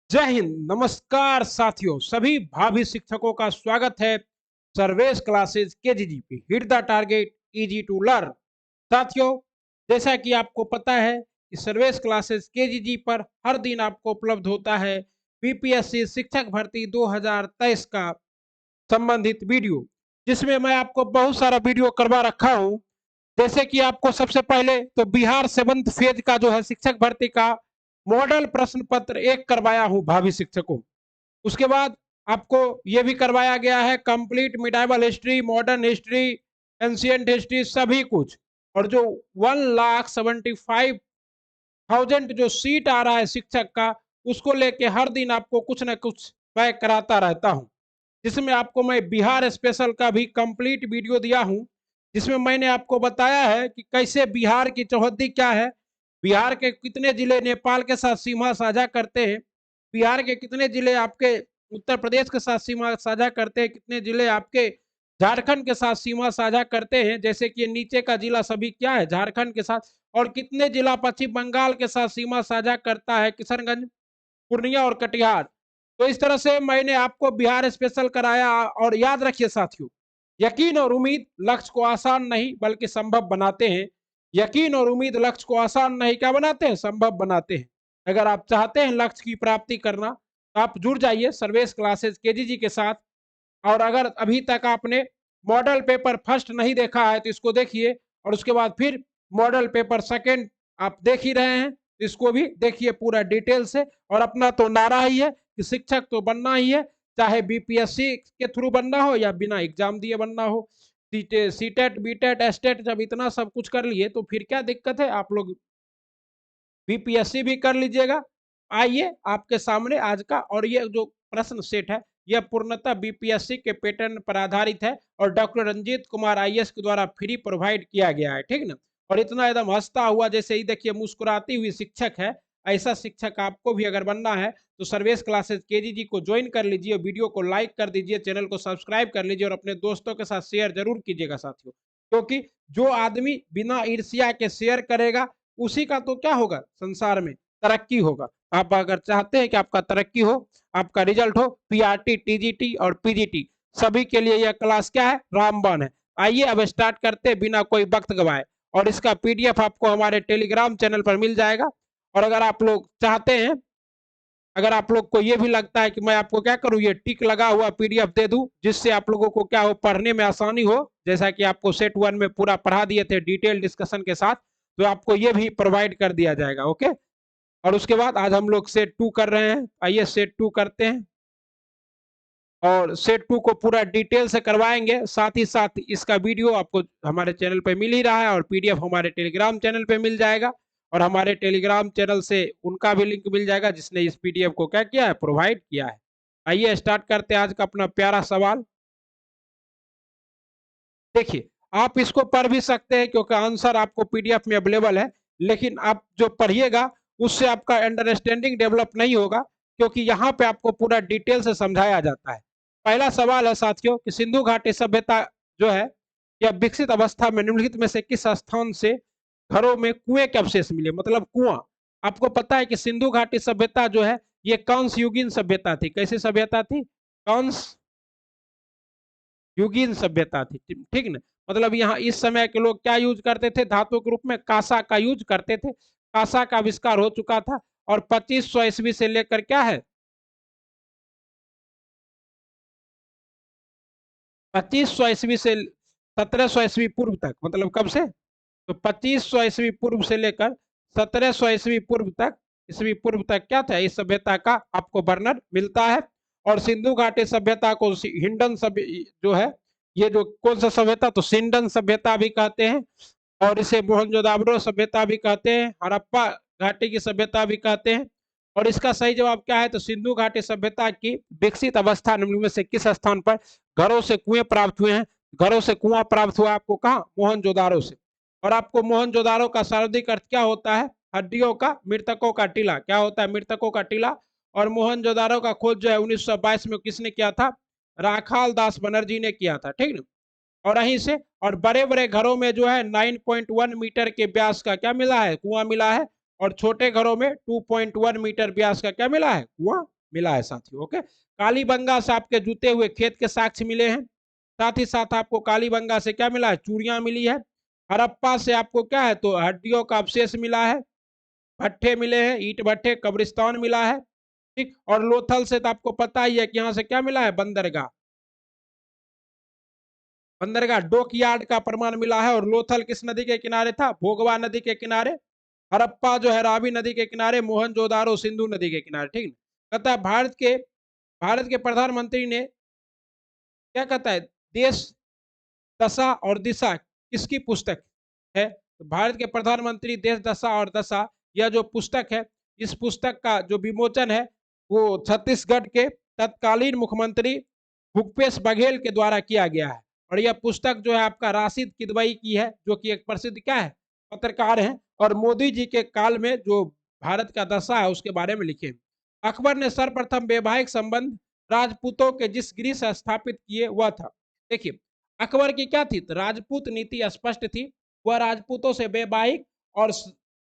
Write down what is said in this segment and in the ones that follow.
जय हिंद। नमस्कार साथियों, सभी भावी शिक्षकों का स्वागत है सर्वेश क्लासेस केजीजी पे। Hit the target, easy to learn. साथियों, जैसा कि आपको पता है कि सर्वेश क्लासेस केजीजी पर हर दिन आपको उपलब्ध होता है बीपीएससी शिक्षक भर्ती 2023 का संबंधित वीडियो, जिसमें मैं आपको बहुत सारा वीडियो करवा रखा हूं। जैसे कि आपको सबसे पहले तो बिहार 7th फेज का जो है शिक्षक भर्ती का मॉडल प्रश्न पत्र 1 करवाया हूं भावी शिक्षकों। उसके बाद आपको ये भी करवाया गया है complete medieval history, modern history, ancient history, सभी कुछ। और जो 1,75,000 जो सीट आ रहा है शिक्षक का, उसको लेके हर दिन आपको कुछ ना कुछ मैं कराता रहता हूं, जिसमें आपको मैं बिहार स्पेशल का भी कंप्लीट वीडियो दिया हूं, जिसमें मैंने आपको बताया है कि कैसे बिहार की चौहद्दी क्या है, बिहार के कितने जिले नेपाल के साथ सीमा साझा करते हैं, बिहार के कितने जिले आपके उत्तर प्रदेश के साथ सीमा साझा करते हैं, कितने जिले आपके झारखंड के साथ सीमा साझा करते हैं, जैसे कि नीचे का जिला सभी क्या है झारखंड के साथ, और कितने जिला पश्चिम बंगाल के साथ सीमा साझा करता है किशनगंज, पूर्णिया और कटिहार। तो इस तरह से मैंने आपको बिहार स्पेशल कराया। और याद रखिए साथियों, यकीन और उम्मीद लक्ष्य को आसान नहीं बल्कि संभव बनाते हैं। यकीन और उम्मीद लक्ष्य को आसान नहीं क्या बनाते हैं, संभव बनाते हैं। अगर आप चाहते हैं लक्ष्य की प्राप्ति करना, तो आप जुड़ जाइए सर्वेश क्लासेस केजीजी के साथ। और अगर अभी तक आपने मॉडल पेपर फर्स्ट नहीं देखा है तो इसको देखिए, और उसके बाद फिर मॉडल पेपर सेकंड आप देख ही रहे हैं, इसको भी देखिए पूरा डिटेल से। और अपना तो नारा ही है कि शिक्षक तो बनना ही है, चाहे बीपीएससी के थ्रू बनना हो या बिना एग्जाम दिए बनना हो। सीटेट बीटेट एस्टेट जब इतना सब कुछ कर लिए तो फिर क्या दिक्कत है, आप लोग बीपीएससी भी कर लीजिएगा। आइए आपके सामने आज का, और ये जो प्रश्न सेट है यह पूर्णतः बीपीएससी के पैटर्न पर आधारित है और डॉक्टर रंजीत कुमार आईएएस के द्वारा फ्री प्रोवाइड किया गया है, ठीक ना। और इतना एकदम हंसता हुआ, जैसे ही देखिए मुस्कुराती हुई शिक्षक है, ऐसा शिक्षक आपको भी अगर बनना है तो सर्वेश क्लासेस केजीजी को ज्वाइन कर लीजिए, वीडियो को लाइक कर दीजिए, चैनल को सब्सक्राइब कर लीजिए और अपने दोस्तों के साथ शेयर जरूर कीजिएगा साथियों। क्योंकि जो आदमी बिना ईर्ष्या के शेयर करेगा, उसी का तो क्या होगा, संसार में तरक्की होगा। आप अगर चाहते हैं कि आपका तरक्की हो, आपका रिजल्ट हो, पीआरटी, टीजीटी और पीजीटी सभी के लिए यह क्लास क्या है, रामबाण है। आइए अब स्टार्ट करते हैं बिना कोई वक्त गवाए। और इसका पीडीएफ आपको हमारे टेलीग्राम चैनल पर मिल जाएगा। और अगर आप लोग चाहते हैं, अगर आप लोग को ये भी लगता है कि मैं आपको क्या करूं, ये टिक लगा हुआ पीडीएफ दे दूं, जिससे आप लोगों को क्या हो, पढ़ने में आसानी हो, जैसा कि आपको सेट 1 में पूरा पढ़ा दिए थे डिटेल डिस्कशन के साथ, तो आपको ये भी प्रोवाइड कर दिया जाएगा। ओके। और उसके बाद आज हम लोग सेट 2 कर रहे हैं। आइए सेट 2 करते हैं, और सेट 2 को पूरा डिटेल से करवाएंगे। साथ ही साथ इसका वीडियो आपको हमारे चैनल पे मिल ही रहा है, और पीडीएफ हमारे टेलीग्राम चैनल पे मिल जाएगा। और हमारे टेलीग्राम चैनल से उनका भी लिंक मिल जाएगा जिसने इस पीडीएफ को क्या किया है, प्रोवाइड किया है। आइए स्टार्ट करते हैं आज का अपना प्यारा सवाल। देखिए, आप इसको पढ़ भी सकते हैं क्योंकि आंसर आपको पीडीएफ में अवेलेबल है, लेकिन आप जो पढ़िएगा उससे आपका अंडरस्टैंडिंग डेवलप नहीं होगा, क्योंकि यहाँ पे आपको पूरा डिटेल से समझाया जाता है। पहला सवाल है साथियों कि सिंधु घाटी सभ्यता जो है, यह विकसित अवस्था में निम्नलिखित में से किस स्थान से घरों में कुएं के अवशेष मिले, मतलब कुआं। आपको पता है कि सिंधु घाटी सभ्यता जो है ये कंस युगीन सभ्यता थी। कैसी सभ्यता थी, कंस युगीन सभ्यता थी, ठीक ना। मतलब यहाँ इस समय के लोग क्या यूज करते थे, धातु के रूप में कांसा का यूज करते थे। कांसा का आविष्कार हो चुका था, और 2500 ईस्वी से लेकर क्या है, 2500 ईस्वी से 1700 ईस्वी पूर्व तक, मतलब कब से, तो 2500 ईस्वी पूर्व से लेकर 1700 ईस्वी पूर्व तक, ईस्वी पूर्व तक क्या था, इस सभ्यता का आपको वर्णन मिलता है। और सिंधु घाटी सभ्यता को हिंडन सभ्य जो है, ये जो कौन सा सभ्यता, तो सिंडन सभ्यता भी कहते हैं, और इसे मोहनजोदाड़ो सभ्यता भी कहते हैं, हड़प्पा घाटी की सभ्यता भी कहते हैं। और इसका सही जवाब क्या है, तो सिंधु घाटी सभ्यता की विकसित अवस्था निम्न में से किस स्थान पर घरों से कुएं प्राप्त हुए हैं। घरों से कुआं प्राप्त हुआ आपको कहा, मोहनजोदाड़ो से। और आपको मोहनजोदाड़ो का शाब्दिक अर्थ क्या होता है, हड्डियों का, मृतकों का टीला। क्या होता है, मृतकों का टीला। और मोहनजोदाड़ो का खोज जो है 1922 में किसने किया था, राखाल दास बनर्जी ने किया था, ठीक ना। और यहीं से, और बड़े बड़े घरों में जो है 9.1 मीटर के व्यास का क्या मिला है, कुआं मिला है। और छोटे घरों में 2.1 मीटर व्यास का क्या मिला है, कुआं मिला है साथियों। ओके, कालीबंगा से आपके जूते हुए खेत के साक्ष्य मिले हैं। साथ ही साथ आपको कालीबंगा से क्या मिला है, चूड़ियां मिली है। हड़प्पा से आपको क्या है, तो हड्डियों का अवशेष मिला है, भट्ठे मिले हैं, ईंट भट्ठे, कब्रिस्तान मिला है। ठीक, और लोथल से तो आपको पता ही है कि यहाँ से क्या मिला है, बंदरगाह। बंदरगाह डॉक यार्ड का प्रमाण मिला है। और लोथल किस नदी के किनारे था, भोगवा नदी के किनारे। हड़प्पा जो है रावी नदी के किनारे, मोहनजोदारो सिंधु नदी के किनारे। ठीक, कहता है भारत के प्रधानमंत्री ने क्या कहता है, देश दशा और दिशा किसकी पुस्तक है, तो भारत के प्रधानमंत्री देश दशा और दशा, यह जो पुस्तक है, इस पुस्तक का जो विमोचन है वो छत्तीसगढ़ के तत्कालीन मुख्यमंत्री भूपेश बघेल के द्वारा किया गया है। और यह पुस्तक जो है आपका राशिद किदवई की है, जो कि एक प्रसिद्ध क्या है, पत्रकार हैं, और मोदी जी के काल में जो भारत का दशा है उसके बारे में लिखे। अकबर ने सर्वप्रथम वैवाहिक संबंध राजपूतों के जिस गृह से स्थापित किए वह था। देखिए, अकबर की क्या थी, राजपूत नीति स्पष्ट थी। वह राजपूतों से वैवाहिक और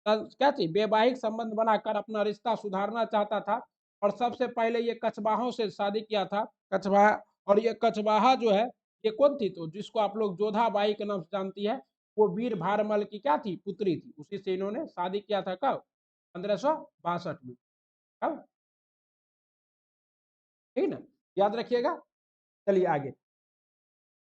क्या थी, वैवाहिक संबंध बनाकर अपना रिश्ता सुधारना चाहता था। और सबसे पहले ये कछवाहों से शादी किया था, कछवाहा। और ये कछवाहा जो है, ये कौन थी, तो जिसको आप लोग जोधाबाई के नाम से जानती है, वो वीर भारमल की क्या थी, पुत्री थी। उसी से इन्होंने शादी किया था, कब, 1562 में। कब, ठीक ना, याद रखिएगा। चलिए आगे।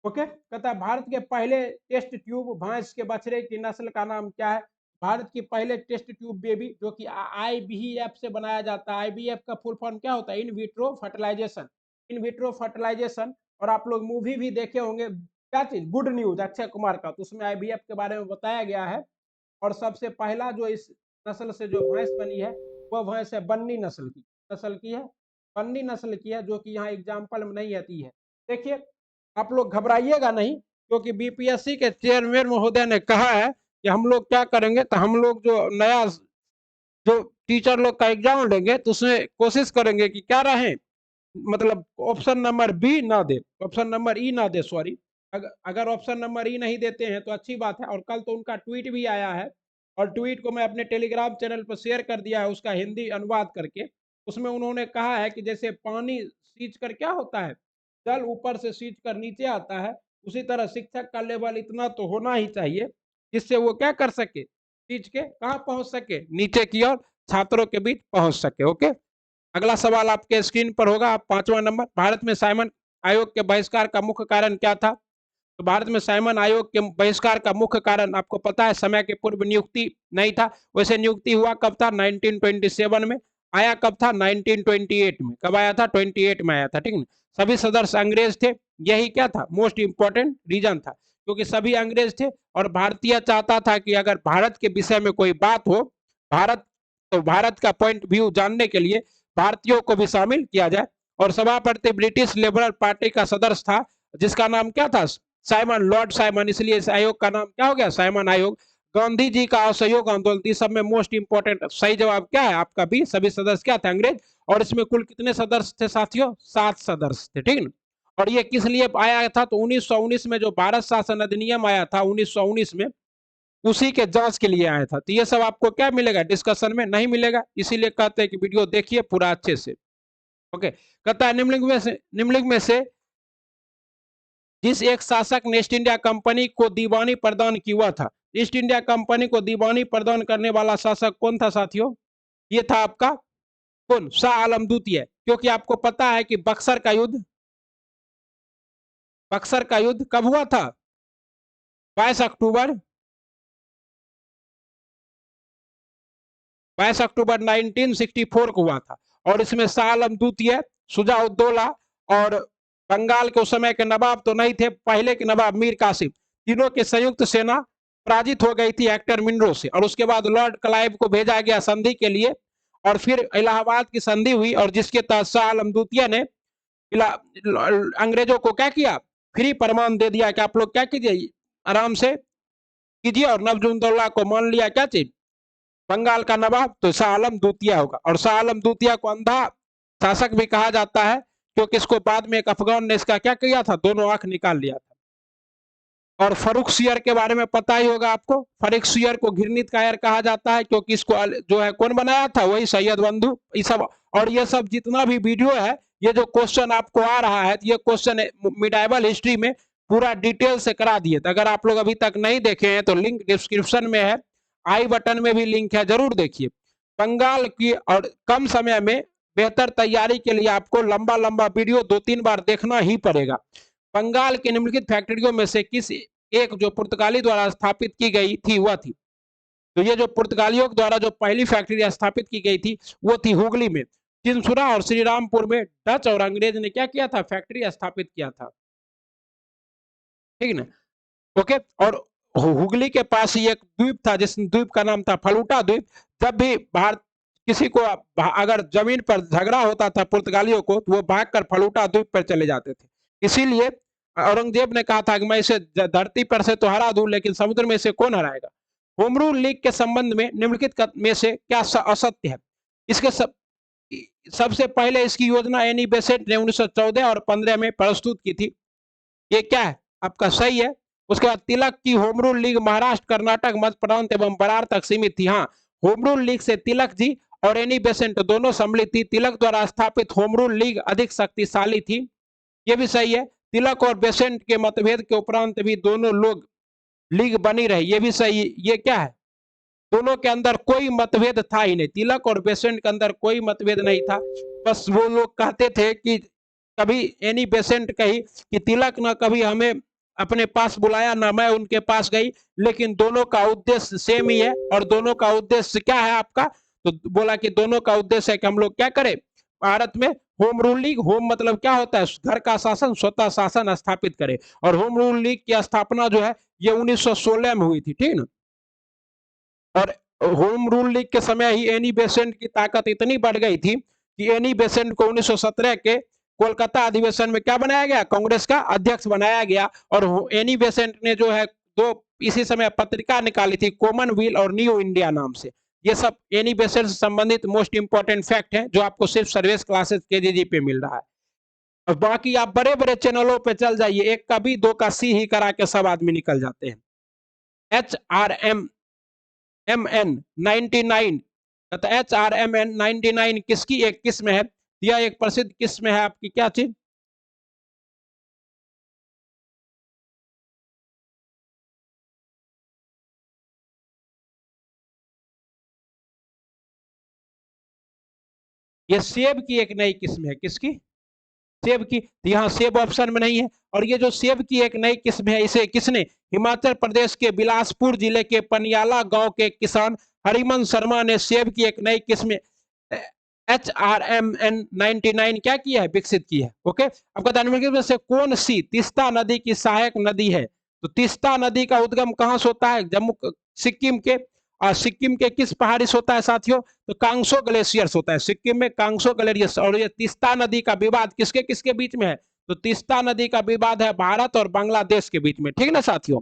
ओके, कहता है भारत के पहले टेस्ट ट्यूब भैंस के बछड़े की नस्ल का नाम क्या है। भारत की पहले टेस्ट ट्यूब बेबी, जो कि आईवीएफ से बनाया जाता है। आईवीएफ का फुल फॉर्म क्या होता है, in vitro fertilization. In vitro fertilization. और आप लोग मूवी भी देखे होंगे, क्या चीज, गुड न्यूज, अक्षय कुमार का, तो उसमें आईवीएफ के बारे में बताया गया है। और सबसे पहला जो इस नस्ल से जो भैंस बनी है, वह भैंस है बन्नी नस्ल की। नस्ल की है, बन्नी नस्ल की है, जो कि यहाँ एग्जाम्पल में नहीं आती है। देखिए, आप लोग घबराइएगा नहीं, क्योंकि बीपीएससी के चेयरमैन महोदय ने कहा है कि हम लोग क्या करेंगे, तो हम लोग जो नया जो टीचर लोग का एग्जाम लेंगे, तो उसमें कोशिश करेंगे कि क्या रहे, मतलब ऑप्शन नंबर बी ना दे, ऑप्शन नंबर ई ना दे, सॉरी। अगर ऑप्शन नंबर ई नहीं देते हैं तो अच्छी बात है। और कल तो उनका ट्वीट भी आया है, और ट्वीट को मैं अपने टेलीग्राम चैनल पर शेयर कर दिया है, उसका हिंदी अनुवाद करके। उसमें उन्होंने कहा है कि जैसे पानी सींच कर क्या होता है, जल ऊपर से सींच कर नीचे आता है, उसी तरह शिक्षक का लेवल इतना तो होना ही चाहिए जिससे वो क्या कर सके, सींच के कहाँ पहुंच सके, नीचे की ओर छात्रों के बीच पहुंच सके। ओके, अगला सवाल आपके स्क्रीन पर होगा, आप 5वां नंबर, भारत में साइमन आयोग के बहिष्कार का मुख्य कारण क्या था। तो भारत में साइमन आयोग के बहिष्कार का मुख्य कारण आपको पता है, समय के पूर्व नियुक्ति नहीं था। वैसे नियुक्ति हुआ कब था, 1927 में। आया कब था, 1928 में। कब आया था, 28 में आया था। ठीक है, सभी सदस्य अंग्रेज थे। यही क्या था, मोस्ट इंपॉर्टेंट रीजन था, क्योंकि सभी अंग्रेज थे। और भारतीय चाहता था कि अगर भारत के विषय में कोई बात हो, भारत, तो भारत का पॉइंट व्यू जानने के लिए भारतीयों को भी शामिल किया जाए। और सभापति ब्रिटिश लिबरल पार्टी का सदस्य था, जिसका नाम क्या था, साइमन, लॉर्ड साइमन। इसलिए इस आयोग का नाम क्या हो गया, साइमन आयोग। गांधी जी का असहयोग आंदोलन, इस सब में मोस्ट इंपोर्टेंट सही जवाब क्या है आपका भी, सभी सदस्य क्या थे, अंग्रेज। और इसमें कुल कितने सदस्य थे साथियों, 7 सदस्य थे। ठीक है, और ये किस लिए आया था, तो 1919 में जो भारत शासन अधिनियम आया था 1919 में, उसी के जांच के लिए आया था। तो ये सब आपको क्या मिलेगा, डिस्कशन में नहीं मिलेगा। इसीलिए कहते हैं कि वीडियो देखिए पूरा अच्छे से। ओके, कहता है निम्नलिखित में से जिस एक शासक ने ईस्ट इंडिया कंपनी को दीवानी प्रदान किया था, ईस्ट इंडिया कंपनी को दीवानी प्रदान करने वाला शासक कौन था साथियों, ये था आपका कौन, शाह आलम द्वितीय। क्योंकि आपको पता है कि बक्सर का युद्ध कब हुआ था, 22 अक्टूबर 1964 को हुआ था। और इसमें शाह आलम द्वितीय, शुजाउद्दौला, और बंगाल के उस समय के नवाब तो नहीं थे, पहले के नवाब मीर कासिम, तीनों की संयुक्त सेना पराजित हो गई थी हेक्टर मिनरो से। और उसके बाद लॉर्ड क्लाइव को भेजा गया संधि के लिए, और फिर इलाहाबाद की संधि हुई, और जिसके तहत शाह आलम द्वितीय ने अंग्रेजों को क्या किया, फ्री फरमान दे दिया कि आप लोग क्या कीजिए, आराम से कीजिए। और नवाजुद्दौला को मान लिया क्या चीज, बंगाल का नवाब, तो शाह आलम द्वितीय होगा। और शाह आलम द्वितीय को अंधा शासक भी कहा जाता है, क्योंकि इसको बाद में एक अफगान ने इसका क्या किया था, दोनों आंख निकाल लिया था। और फर्रुखसियर के बारे में पता ही होगा आपको। फर्रुखसियर को घृणित कायर कहा जाता है क्योंकि इसको जो है कौन बनाया था, वही सैयद बंधु। ये सब और ये सब जितना भी वीडियो है, ये जो क्वेश्चन आपको आ रहा है, ये क्वेश्चन मिडाइवल हिस्ट्री में पूरा डिटेल से करा दिए। तो अगर आप लोग अभी तक नहीं देखे हैं तो लिंक डिस्क्रिप्शन में है, आई बटन में भी लिंक है, जरूर देखिए। बंगाल की और कम समय में बेहतर तैयारी के लिए आपको लंबा लंबा वीडियो 2-3 बार देखना ही पड़ेगा। बंगाल की निम्नलिखित फैक्ट्रियों में से किस एक जो पुर्तगाली द्वारा स्थापित की गई थी वह थी। तो ये जो पुर्तगालियों द्वारा जो पहली फैक्ट्री स्थापित की गई थी वो थी हुगली में। चिंसुरा और श्रीरामपुर में डच और अंग्रेज ने क्या किया था, फैक्ट्री स्थापित किया था, ठीक ना। ओके, और हुगली के पास ही एक द्वीप था जिस द्वीप का नाम था फलूटा द्वीप। जब भी भारत किसी को अगर जमीन पर झगड़ा होता था पुर्तगालियों को, तो वो भागकर फलूटा द्वीप पर चले जाते थे। इसीलिए औरंगजेब ने कहा था कि मैं इसे धरती पर से तो हरा दूं, लेकिन समुद्र में से कौन हराएगा। होम रूल लीग के संबंध में निम्नलिखित में से क्या असत्य है। इसके सबसे पहले इसकी योजना एनी बेसेंट ने 1914 और 15 में प्रस्तुत की थी। ये क्या है आपका, सही है। उसके बाद तिलक की home rule league Maharashtra, Karnataka, Madhya Prant एवं बरार तक सीमित थी। हाँ, होम रूल लीग से तिलक जी और एनी बेसेंट दोनों सम्मिलित थी। तिलक द्वारा स्थापित होम रूल लीग अधिक शक्तिशाली थी, ये भी सही है। तिलक और बेसेंट के मतभेद के उपरांत भी दोनों लोग लीग बनी रही, ये भी सही। ये क्या है, दोनों के अंदर कोई मतभेद था ही नहीं, तिलक और बेसेंट के अंदर कोई मतभेद नहीं था। बस वो लोग कहते थे कि कभी एनी बेसेंट कही कि तिलक ना कभी हमें अपने पास बुलाया ना मैं उनके पास गई, लेकिन दोनों का उद्देश्य सेम ही है। और दोनों का उद्देश्य क्या है आपका, तो बोला कि दोनों का उद्देश्य है कि हम लोग क्या करें, भारत में होम रूल लीग, होम मतलब क्या होता है, घर का शासन, स्वतः शासन स्थापित करे। और होम रूल लीग की स्थापना जो है ये 1916 में हुई थी, ठीक ना। और होम रूल लीग के समय ही एनी बेसेंट की ताकत इतनी बढ़ गई थी कि एनी बेसेंट को 1917 के कोलकाता अधिवेशन में क्या बनाया गया, कांग्रेस का अध्यक्ष बनाया गया। और एनी बेसेंट ने जो है दो इसी समय पत्रिका निकाली थी, कॉमनवेल्थ और न्यू इंडिया नाम से। ये सब एनी बेसेंट से संबंधित मोस्ट इंपॉर्टेंट फैक्ट है जो आपको सिर्फ सर्विस क्लासेस केजीजी पे मिल रहा है। और बाकी आप बड़े बड़े चैनलों पे चल जाइए, एक का बी दो का सी ही करा के सब आदमी निकल जाते हैं। HRMN 99, HRMN 99 किसकी एक किस्म है, यह एक प्रसिद्ध किस्म है आपकी क्या चीज, ये सेब की एक नई किस्म है। किसकी, सेब की। तो यहाँ सेब ऑप्शन में नहीं है। और ये जो सेब की एक नई किस्म है, इसे किसने, हिमाचल प्रदेश के बिलासपुर जिले के पनियाला गांव के किसान हरिमन शर्मा ने सेब की एक नई किस्म HRMN 99 क्या किया है, विकसित की है। ओके, अब निम्नलिखित में से कौन सी तीस्ता नदी की सहायक नदी है। तो तीस्ता नदी का उद्गम कहां से होता है, जम्मू सिक्किम के। और सिक्किम के किस पहाड़ी से होता है साथियों, तो कांगसो ग्लेशियर्स होता है सिक्किम में, कांगसो ग्लेशियर्स। और ये तीस्ता नदी का विवाद किसके किसके बीच में है, तो तीस्ता नदी का विवाद है भारत और बांग्लादेश के बीच में, ठीक ना साथियों,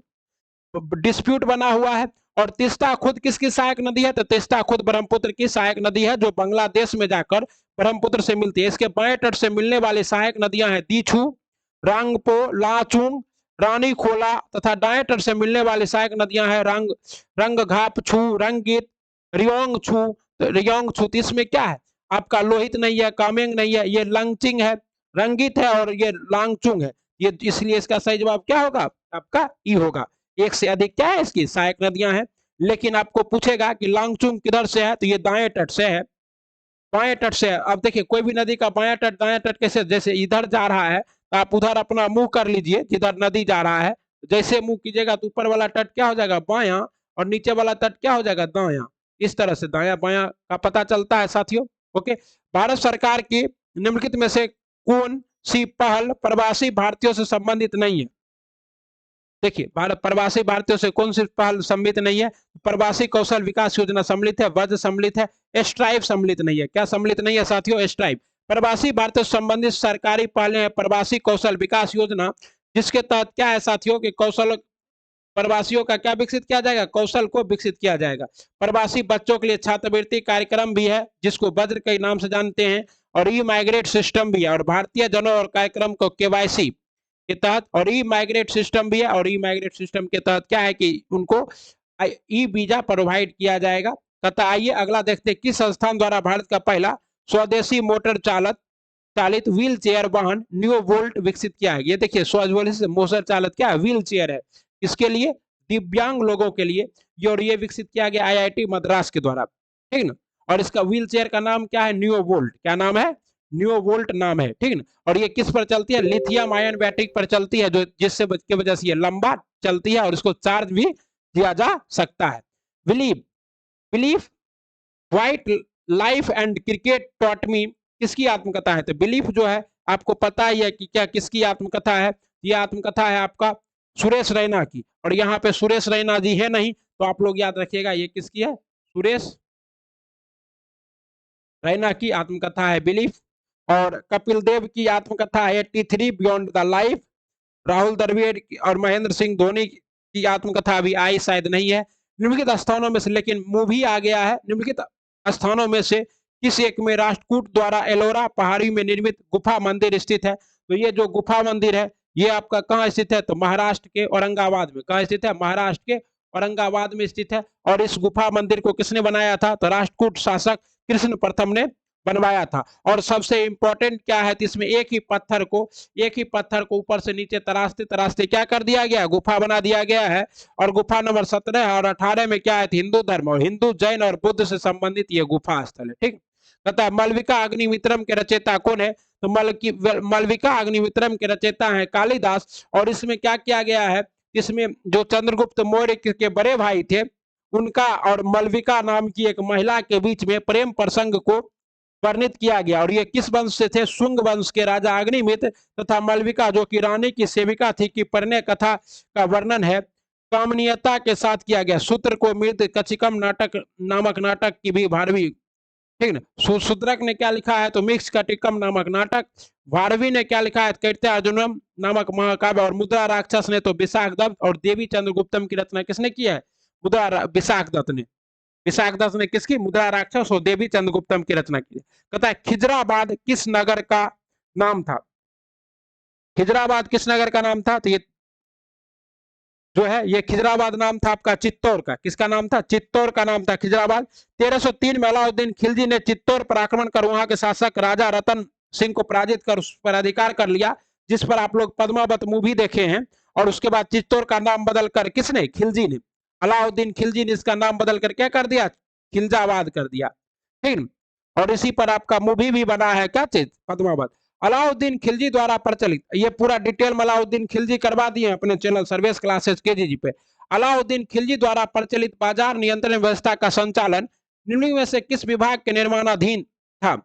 डिस्प्यूट बना हुआ है। और तीस्ता खुद किसकी सहायक नदी है, तो तीस्ता खुद ब्रह्मपुत्र की सहायक नदी है, जो बांग्लादेश में जाकर ब्रह्मपुत्र से मिलती है। इसके बाएं तट से मिलने वाली सहायक नदियां हैं दीछू, रांगपो, लाचुंग, रानी खोला, तथा दाएं तट से मिलने वाली सहायक नदियां हैं रंगघापछू, रंगित, रियोंगछू। रियोंगछू इसमें क्या है आपका, लोहित नहीं है, कामेंग नहीं है, ये लंगचिंग है, रंगित है और ये लांगचुंग है। ये इसलिए इसका सही जवाब क्या होगा आपका, ई होगा। एक से अधिक क्या है इसकी सहायक नदियां हैं। लेकिन आपको पूछेगा कि लांगचुंग किधर से है, तो ये दाएं तट से है, बाएं तट से है। अब देखिए कोई भी नदी का बाएं तट दाएं तट कैसे, जैसे इधर जा रहा है तो आप उधर अपना मुंह कर लीजिए, जिधर नदी जा रहा है जैसे मुंह कीजिएगा तो ऊपर वाला तट क्या हो जाएगा, बायां, और नीचे वाला तट क्या हो जाएगा, दायां। इस तरह से दायां बायां का पता चलता है साथियों। ओके, भारत सरकार की निम्नलिखित में से कौन सी पहल प्रवासी भारतीयों से संबंधित नहीं है। देखिए भारत प्रवासी भारतीयों से कौन सी पहल सम्मिलित नहीं है, प्रवासी कौशल विकास योजना सम्मिलित है, वज्र सम्मिलित है, स्ट्राइप सम्मिलित नहीं है। क्या सम्मिलित नहीं है साथियों, स्ट्राइप। प्रवासी भारतीयों से संबंधित सरकारी पहलें हैं प्रवासी कौशल विकास योजना, जिसके तहत क्या है साथियों कि कौशल प्रवासियों का क्या विकसित किया जाएगा, कौशल को विकसित किया जाएगा। प्रवासी बच्चों के लिए छात्रवृत्ति कार्यक्रम भी है जिसको वज्र के नाम से जानते हैं, और ई माइग्रेट सिस्टम भी है। और भारतीय जनों और कार्यक्रम को केवाईसी के तहत, और ई माइग्रेट सिस्टम भी है, और ई माइग्रेट सिस्टम के तहत क्या है कि उनको ई वीजा प्रोवाइड किया जाएगा। कहता आइए अगला देखते किस संस्थान द्वारा भारत का पहला स्वदेशी मोटर चालित व्हील चेयर वाहन न्यू वोल्ट विकसित किया है। ये देखिए स्वदेशी मोटर चालित क्या है, व्हील चेयर है, इसके लिए दिव्यांग लोगों के लिए ये, और ये विकसित किया गया आईआईटी मद्रास के द्वारा, ठीक ना। और इसका व्हील चेयर का नाम क्या है, न्यू वोल्ट, क्या नाम है, न्यू वोल्ट नाम है, ठीक ना। और ये किस पर चलती है, लिथियम आयन बैटरी पर चलती है, जो जिससे की वजह से ये लंबा चलती है और इसको चार्ज भी दिया जा सकता है। Believe belief white life and cricket taught me किसकी आत्मकथा है, तो बिलीफ जो है आपको पता ही है कि क्या किसकी आत्मकथा है, ये आत्मकथा है आपका सुरेश रैना की, और यहाँ पे सुरेश रैना जी है नहीं, तो आप लोग याद रखिएगा ये किसकी है, सुरेश रैना की आत्मकथा है बिलीफ। और कपिल देव की आत्मकथा है 83 beyond the life. Rahul Dravid और महेंद्र सिंह धोनी की आत्मकथा अभी आई शायद नहीं है। निम्नलिखित स्थानों में से, लेकिन मूवी आ गया है, निम्नलिखित स्थानों में से किस एक में राष्ट्रकूट द्वारा एलोरा पहाड़ी में निर्मित गुफा मंदिर स्थित है, तो ये जो गुफा मंदिर है ये आपका कहाँ स्थित है, तो महाराष्ट्र के औरंगाबाद में। कहाँ स्थित है, महाराष्ट्र के औरंगाबाद में स्थित है। और इस गुफा मंदिर को किसने बनाया था, तो राष्ट्रकूट शासक कृष्ण प्रथम ने बनवाया था। और सबसे इंपॉर्टेंट क्या है, तो इसमें एक ही पत्थर को ऊपर से नीचे तराशते तराशते क्या कर दिया गया, गुफा बना दिया गया है। और गुफा नंबर 17 और 18 में क्या है, हिंदू धर्म और हिंदू जैन और बुद्ध से संबंधित ये गुफा स्थल है, ठीक। कहता है मलविका अग्निमित्रम के रचयिता कौन है, तो मलविका अग्निमित्रम के रचयिता है कालिदास। और इसमें क्या किया गया है, इसमें जो चंद्रगुप्त मौर्य के बड़े भाई थे उनका और मलविका नाम की एक महिला के बीच में प्रेम प्रसंग को वर्णित किया गया। और ये किस वंश से थे, शुंग वंश के राजा अग्निमित्र तथा मलविका जो कि रानी की सेविका थी की परिणय कथा का वर्णन है कामनीयता के साथ किया गया। सूत्र को मृत कचिकम नाटक नामक नाटक की भी भारवी, ठीक ना। शूद्रक ने क्या लिखा है, तो मिक्स कटिकम नामक नाटक। भारवी ने क्या लिखा है, कैत्य अर्जुनम नामक महाकाव्य। और मुद्रा राक्षस ने तो विशाख दत्त, और देवी चंद्रगुप्तम की रचना किसने की है, विशाख दत्त ने। विशाख दत्त ने किसकी, मुद्रा राक्षस और देवी चंद्रगुप्तम की रचना की। कहता है खिजराबाद किस नगर का नाम था, खिजराबाद किस नगर का नाम था, तो ये जो है ये खिजराबाद नाम था आपका चित्तौड़ का। किसका नाम था, चित्तौड़ का नाम था खिजराबाद। 1303 में अलाउद्दीन खिलजी ने चित्तौड़ पर आक्रमण कर वहां के शासक राजा रतन सिंह को पराजित कर उस पर अधिकार कर लिया, जिस पर आप लोग पद्मावत मूवी देखे हैं। और उसके बाद चित्तौड़ का नाम बदल कर किसने, खिलजी ने, अलाउद्दीन खिलजी ने इसका नाम बदल कर क्या कर दिया, खिलजाबाद कर दिया, ठीक। और इसी पर आपका मूवी भी बना है, क्या चीज, पद्मावत। अलाउद्दीन खिलजी द्वारा प्रचलित, ये पूरा डिटेल में अलाउद्दीन खिलजी करवा दिए अपने चैनल सर्वेश क्लासेस केजीजी पे। अलाउद्दीन खिलजी द्वारा प्रचलित बाजार नियंत्रण व्यवस्था का संचालन निम्न में से किस विभाग के निर्माणाधीन था।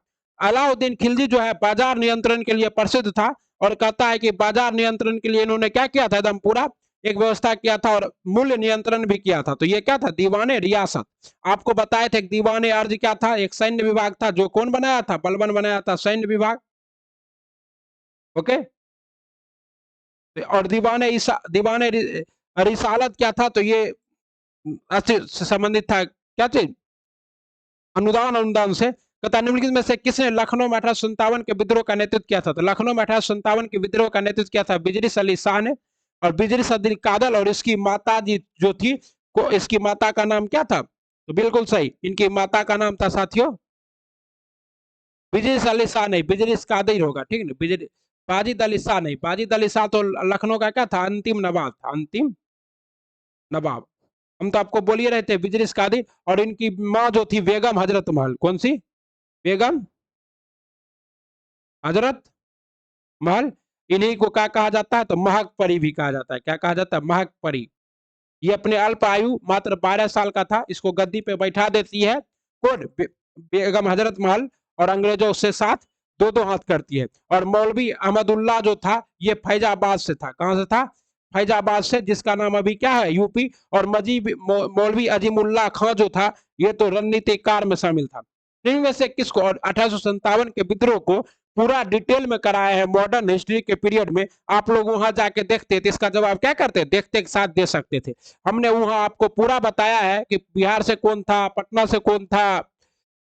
अलाउद्दीन खिलजी जो है बाजार नियंत्रण के लिए प्रसिद्ध था, और कहता है कि बाजार नियंत्रण के लिए इन्होंने क्या किया था, एकदम पूरा एक व्यवस्था किया था, और मूल्य नियंत्रण भी किया था। तो ये क्या था, दीवाने रियासत। आपको बताए थे दीवाने अर्ज क्या था, एक सैन्य विभाग था, जो कौन बनाया था, बलबन बनाया था, सैन्य विभाग, ओके। और दीवाने रिसालत क्या था, तो ये से संबंधित था, क्या चीज, अनुदान से। कहता निम्नलिखित में से किसने लखनऊ में 1857 के विद्रोह का नेतृत्व किया था, तो लखनऊ में 1857 के विद्रोह का नेतृत्व किया था बिजरिस अली शाह ने। और बिजरिस अली कादल, और इसकी माता जी जो थी को, इसकी माता का नाम क्या था, तो बिल्कुल सही, इनकी माता का नाम था साथियों बिजरिस अली शाह नहीं, बिजरिस कादिर होगा, ठीक है। बिजरिस बाजिद अली शाह नहीं, बाजिद अली शाह तो लखनऊ का क्या था, अंतिम नवाब था, अंतिम नवाब। हम तो आपको बोल ही रहे थे बिजरिस कादिर। और इनकी माँ जो थी बेगम हजरत महल, कौन सी, बेगम हजरत महल। इन्हीं को क्या कहा जाता है, तो महक परी भी कहा जाता है। क्या कहा जाता है, महक परी। ये अपने अल्प आयु मात्र 12 साल का था, इसको गद्दी पे बैठा देती है कौन, बेगम हजरत महल, और अंग्रेजों से साथ दो दो हाथ करती है। और मौलवी अहमदुल्ला जो था ये फैजाबाद से था, कहां से था, फैजाबाद से, जिसका नाम अभी क्या है, यूपी। और मौलवी अजीमुल्ला खां जो था ये तो रणनीतिकार में शामिल था। इनमें से किसको, और 1857 के विद्रोह को पूरा डिटेल में कराया है मॉडर्न हिस्ट्री के पीरियड में। आप लोग वहां जाके देखते थे, इसका जवाब क्या करते, देखते के साथ दे सकते थे। हमने वहां आपको पूरा बताया है कि बिहार से कौन था, पटना से कौन था,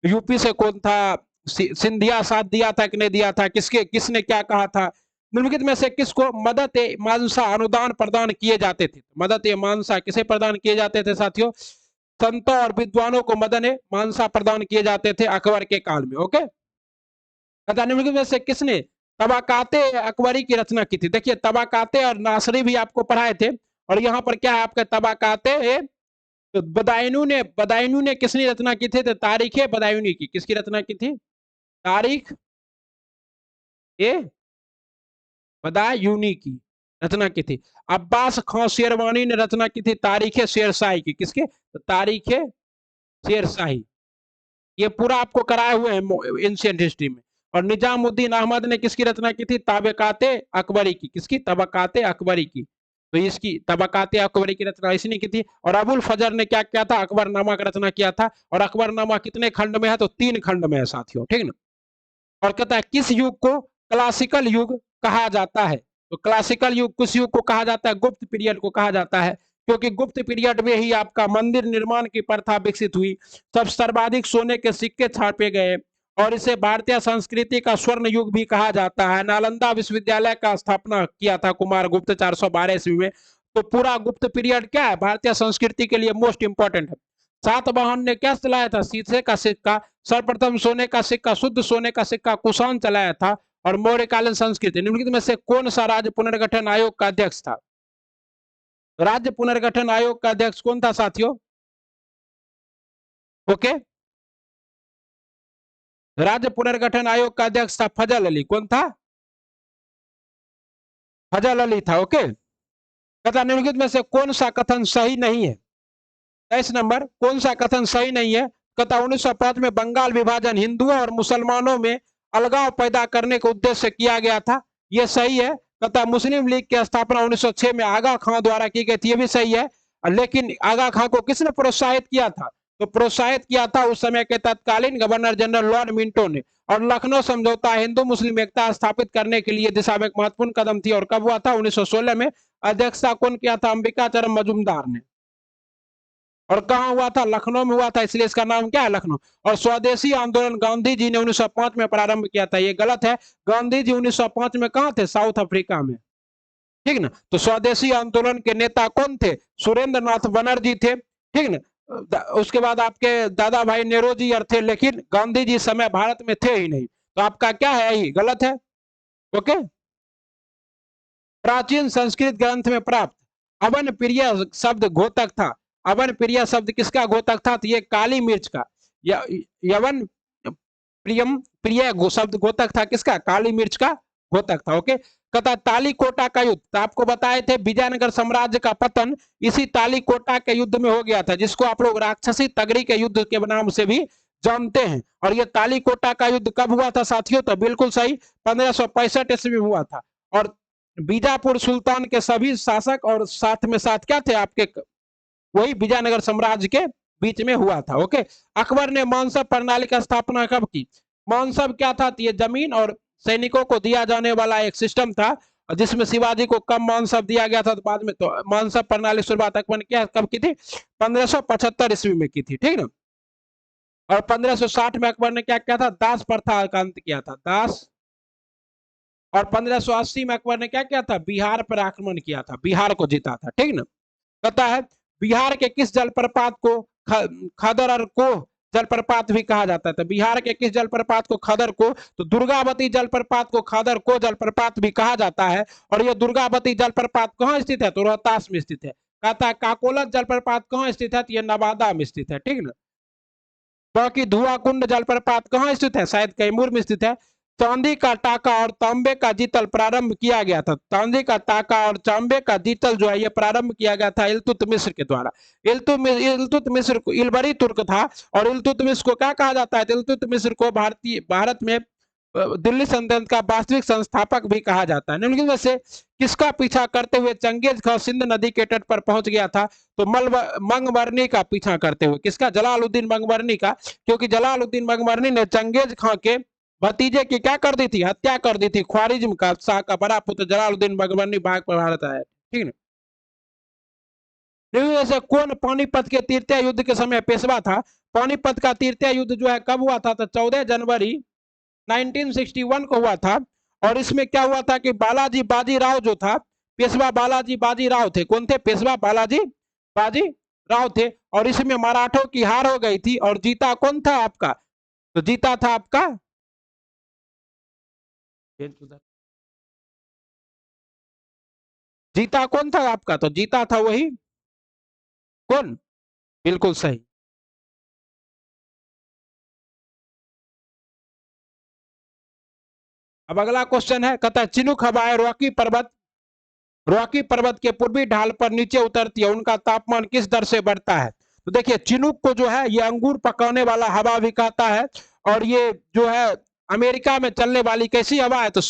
यूपी से कौन था, सिंधिया साथ दिया था कि नहीं दिया था, किसने क्या कहा था, निम्नलिखित में से किसको मदद ए मानसा अनुदान प्रदान किए जाते थे? मदद ए मानसा किसे प्रदान किए जाते थे साथियों? संतों और विद्वानों को मदद ए मानसा प्रदान किए जाते थे अकबर के काल में। ओके, निम्नलिखित में से किसने तबाकाते अकबरी की रचना की थी? देखिए तबाकाते और नासरी भी आपको पढ़ाए थे, और यहाँ पर क्या है आपका तबाकाते तो बदायूनी ने किसने रचना की थी? तो तारीख बदायूनी की। किसकी रचना की थी? तारीख ए बदायूनी की रचना की थी। अब्बास खां शेरवानी ने रचना की थी तारीख शेरशाही की। किसके? तो तारीख शेरशाही। ये पूरा आपको कराए हुए हैं एंशिएंट हिस्ट्री में। और निजामुद्दीन अहमद ने किसकी रचना की थी? तबकाते अकबरी की। किसकी? तबकाते अकबरी की। तो इसकी तबकाते अकबरी की रचना इसने की थी। और अबुल फजर ने क्या किया था? अकबरनामा का रचना किया था। और अकबरनामा कितने खंड में है? तो 3 खंड में है साथियों, ठीक ना। और कहता है किस युग को क्लासिकल युग कहा जाता है? तो क्लासिकल युग किस युग को कहा जाता है? गुप्त पीरियड को कहा जाता है, क्योंकि गुप्त पीरियड में ही आपका मंदिर निर्माण की प्रथा विकसित हुई, तब सर्वाधिक सोने के सिक्के छापे गए, और इसे भारतीय संस्कृति का स्वर्ण युग भी कहा जाता है। नालंदा विश्वविद्यालय का स्थापना किया था कुमार गुप्त 412 ईस्वी में। तो पूरा गुप्त पीरियड क्या है? भारतीय संस्कृति के लिए मोस्ट इंपॉर्टेंट है। सातवाहन ने क्या चलाया था? शीशे का सिक्का। सर्वप्रथम सोने का सिक्का, शुद्ध सोने का सिक्का कुषाण चलाया था। और मौर्यकालीन संस्कृति। निम्नलिखित में से कौन सा राज्य पुनर्गठन आयोग का अध्यक्ष था? राज्य पुनर्गठन आयोग का अध्यक्ष कौन था साथियों? ओके, राज्य पुनर्गठन आयोग का अध्यक्ष था फजल अली। कौन था? फजल अली था। ओके, तथा निम्नलिखित में से कौन सा कथन सही नहीं है? 23 नंबर, कौन सा कथन सही नहीं है? कथा 1905 में बंगाल विभाजन हिंदुओं और मुसलमानों में अलगाव पैदा करने के उद्देश्य से किया गया था। यह सही है। कथा मुस्लिम लीग की स्थापना 1906 में आगा खां द्वारा की गई थी। यह भी सही है। लेकिन आगा खां को किसने प्रोत्साहित किया था? तो प्रोत्साहित किया था उस समय के तत्कालीन गवर्नर जनरल लॉर्ड मिंटो ने। और लखनऊ समझौता हिंदू मुस्लिम एकता स्थापित करने के लिए दिशा में एक महत्वपूर्ण कदम थी। और कब हुआ था? 1916 में। अध्यक्षता कौन किया था? अंबिका चरण मजूमदार ने। और कहा हुआ था? लखनऊ में हुआ था, इसलिए इसका नाम क्या है? लखनऊ। और स्वदेशी आंदोलन गांधी जी ने 1905 में प्रारंभ किया था। ये गलत है। गांधी जी 1905 में कहा थे? साउथ अफ्रीका में, ठीक ना। तो स्वदेशी आंदोलन के नेता कौन थे? सुरेंद्र नाथ बनर्जी थे, ठीक ना। उसके बाद आपके दादा भाई नेहरू और थे, लेकिन गांधी जी समय भारत में थे ही नहीं। तो आपका क्या है? यही गलत है। ओके, प्राचीन संस्कृत ग्रंथ में प्राप्त अवन प्रिय शब्द घोतक था। अवन प्रिय शब्द किसका घोतक था? तो ये काली मिर्च का। यवन प्रियम प्रिय शब्द घोतक था किसका? काली मिर्च का घोतक था। ओके, कथा तालीकोटा का युद्ध। तो आपको बताए थे विजयनगर साम्राज्य का पतन इसी तालीकोटा के युद्ध में हो गया था, जिसको आप लोग राक्षसी तगड़ी के युद्ध के नाम से भी जानते हैं। और ये तालीकोटा का युद्ध कब हुआ था साथियों? तो बिल्कुल सही, 1565 ईस्वी में हुआ था। और बीजापुर सुल्तान के सभी शासक और साथ में साथ क्या थे आपके? वही विजयनगर साम्राज्य के बीच में हुआ था। ओके, अकबर ने मानसब प्रणाली का स्थापना कब की? मानसब क्या था? ये जमीन और सैनिकों को दिया जाने वाला एक सिस्टम था, जिसमें शिवाजी को कम मानसब दिया गया था। तो बाद में तो मानसब प्रणाली शुरुआत अकबर ने क्या कब की थी? 1575 ईस्वी में की थी, ठीक ना। और 1560 में अकबर ने क्या किया था? दास प्रथा का अंत किया था, दास। और 1580 में अकबर ने क्या किया था? बिहार पर आक्रमण किया था, बिहार को जीता था, ठीक ना। कहता है बिहार के किस जलप्रपात को खदर को जलप्रपात भी कहा जाता है? तो बिहार के किस जलप्रपात को खदर को? तो दुर्गावती जलप्रपात को खदर को जलप्रपात भी कहा जाता है। और यह दुर्गावती जलप्रपात कहाँ स्थित है? तो रोहतास में स्थित है। कहता है काकोलत जलप्रपात कहाँ स्थित है? तो यह नवादा में स्थित है, ठीक ना। बाकी धुआकुंड जलप्रपात कहाँ स्थित है? शायद कैमूर में स्थित है। चांदी का टाका और तांबे का जीतल प्रारंभ किया गया था। चांदी का टाका और तांबे का जीतल जो है ये प्रारंभ किया गया था इल्तुतमिश के द्वारा। इल्तुतमिश को इलबरी तुर्क था। और इल्तुतमिश को क्या कहा जाता है? इल्तुतमिश को भारत में दिल्ली सल्तनत का वास्तविक संस्थापक भी कहा जाता है। निम्नलिखित में से किसका पीछा करते हुए चंगेज खां सिंध नदी के तट पर पहुंच गया था? तो मंगमरनी का पीछा करते हुए। किसका? जलालुद्दीन मंगमरनी का। क्योंकि जलालुद्दीन मंगमरनी ने चंगेज खां के भतीजे की क्या कर दी थी? हत्या कर दी थी। ख्वारिज्म का शाह का बड़ा पुत्र जलालुद्दीन मंगमरनी भाग पर भारत आया, ठीक है। से कौन पानीपत के तृतीय युद्ध के समय पेशवा था? पानीपत का तृतीय युद्ध जो है कब हुआ था? तो 14 जनवरी 1961 को हुआ था। और इसमें क्या हुआ था कि बालाजी बाजीराव जो था, पेशवा बालाजी बाजीराव थे। कौन थे? पेशवा बालाजी बाजीराव थे। और इसमें मराठों की हार हो गई थी और जीता कौन था आपका? तो जीता था आपका, जीता कौन था आपका? तो जीता था वही कौन? बिल्कुल सही। अब अगला क्वेश्चन है, कहता है चिनुक हवाएं रॉकी पर्वत के पूर्वी ढाल पर नीचे उतरती है, उनका तापमान किस दर से बढ़ता है? तो देखिए चिनुक को जो है ये अंगूर पकाने वाला हवा भी कहता है, और ये जो है अमेरिका में चलने वाली कैसी हवा है? तो